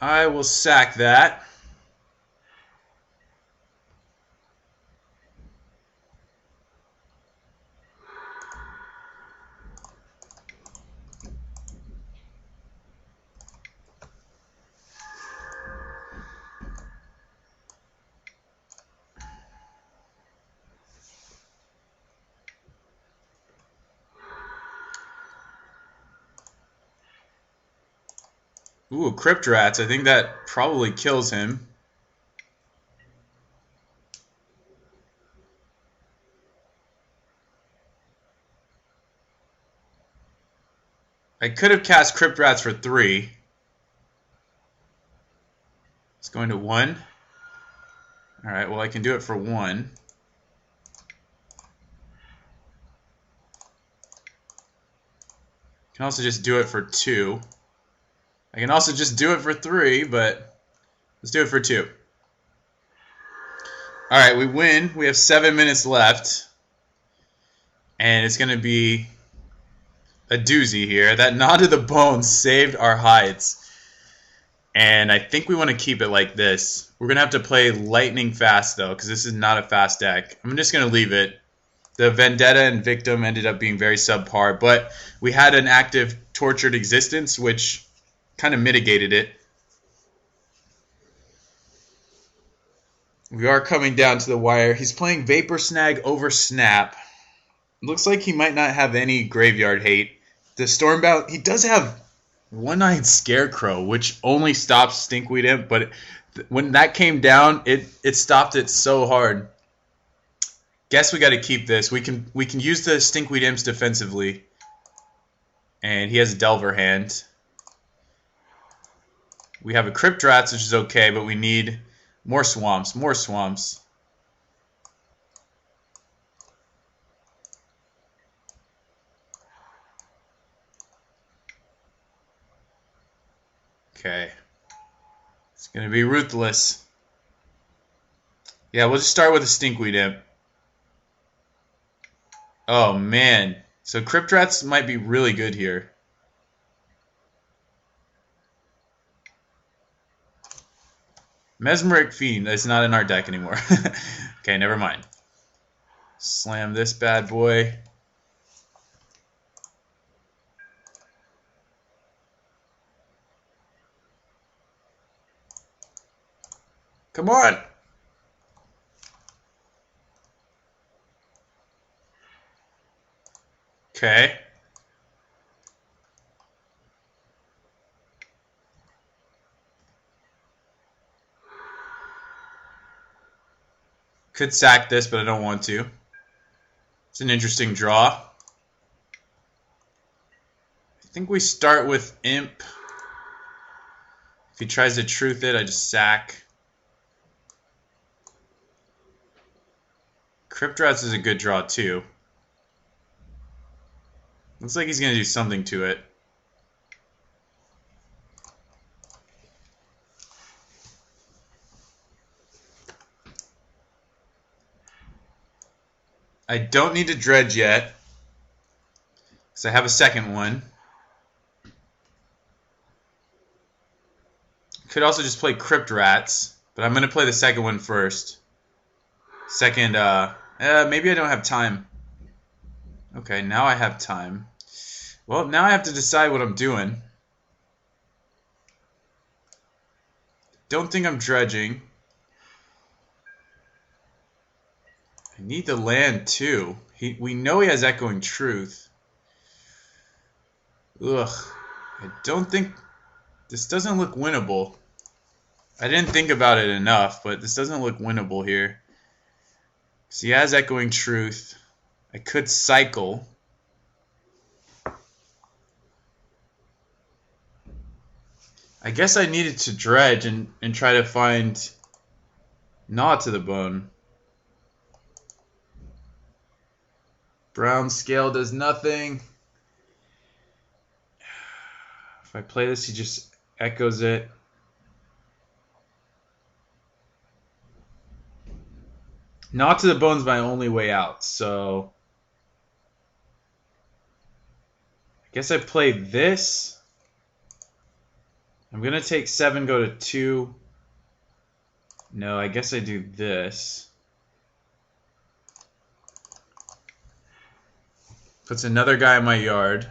I will sack that. Ooh, Crypt Rats. I think that probably kills him. I could have cast Crypt Rats for 3. It's going to 1. Alright, well I can do it for 1. I can also just do it for 2. I can also just do it for 3, but let's do it for 2. Alright, we win. We have 7 minutes left. And it's going to be a doozy here. That Nod to the Bone saved our hides. And I think we want to keep it like this. We're going to have to play lightning fast, though, because this is not a fast deck. I'm just going to leave it. The Vendetta and Victim ended up being very subpar, but we had an active Tortured Existence, which kind of mitigated it. We are coming down to the wire. He's playing Vapor Snag over Snap. Looks like he might not have any graveyard hate. The Stormbound, he does have One-Eyed Scarecrow, which only stops Stinkweed Imp, but when that came down, it stopped it so hard. Guess we got to keep this. We can use the Stinkweed Imps defensively. And he has a Delver hand. We have a Crypt Rats, which is okay, but we need more swamps, more swamps. Okay. It's going to be ruthless. Yeah, we'll just start with a Stinkweed Imp. Oh, man. So Crypt Rats might be really good here. Mesmeric Fiend is not in our deck anymore. Okay, never mind. Slam this bad boy. Come on! Okay. Could sack this, but I don't want to. It's an interesting draw. I think we start with Imp. If he tries to truth it, I just sack. Crypt Rats is a good draw, too. Looks like he's going to do something to it. I don't need to dredge yet, because I have a second one. Could also just play Crypt Rats, but I'm going to play the second one first. Second, maybe I don't have time. Okay, now I have time. Well, now I have to decide what I'm doing. Don't think I'm dredging. I need the land too. We know he has Echoing Truth. Ugh. I don't think... This doesn't look winnable. I didn't think about it enough, but this doesn't look winnable here. So he has Echoing Truth. I could cycle. I guess I needed to dredge and try to find Gnaw to the Bone. Brown Scale does nothing. If I play this, he just echoes it. Gnaw to the Bone's my only way out, so I guess I play this. I'm going to take 7, go to 2. No, I guess I do this. Puts another guy in my yard.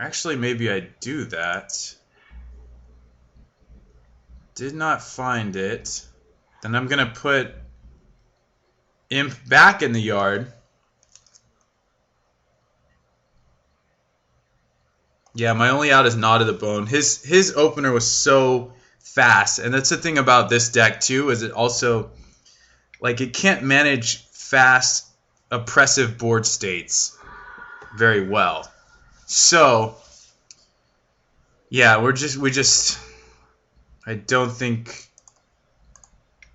Actually, maybe I do that. Did not find it. Then I'm going to put Imp back in the yard. Yeah, my only out is Gnaw to the Bone. His opener was so fast, and that's the thing about this deck too, is it also, like, it can't manage fast, oppressive board states very well. So, yeah, we just I don't think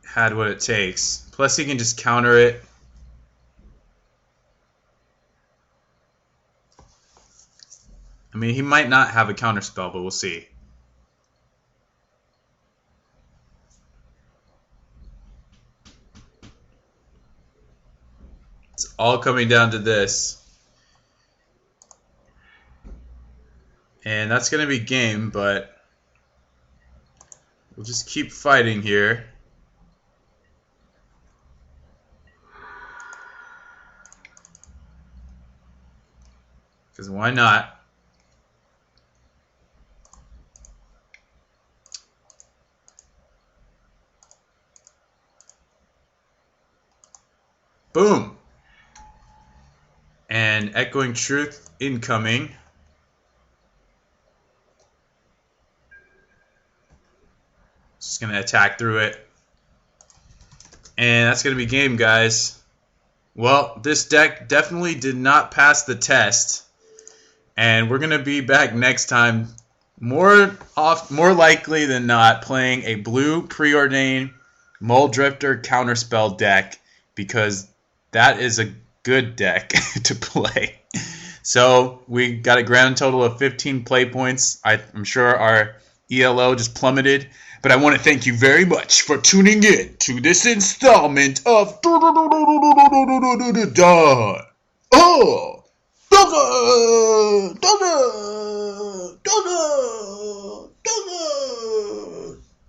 had what it takes. Plus, he can just counter it. I mean, he might not have a counter spell, but we'll see. It's all coming down to this. And that's going to be game, but we'll just keep fighting here. Because why not? Boom! And Echoing Truth incoming. Just going to attack through it. And that's going to be game, guys. Well, this deck definitely did not pass the test. And we're going to be back next time, more likely than not, playing a blue Preordained Muldrifter Counterspell deck, because that is a good deck to play. So we got a grand total of 15 play points. I'm sure our ELO just plummeted. But I want to thank you very much for tuning in to this installment of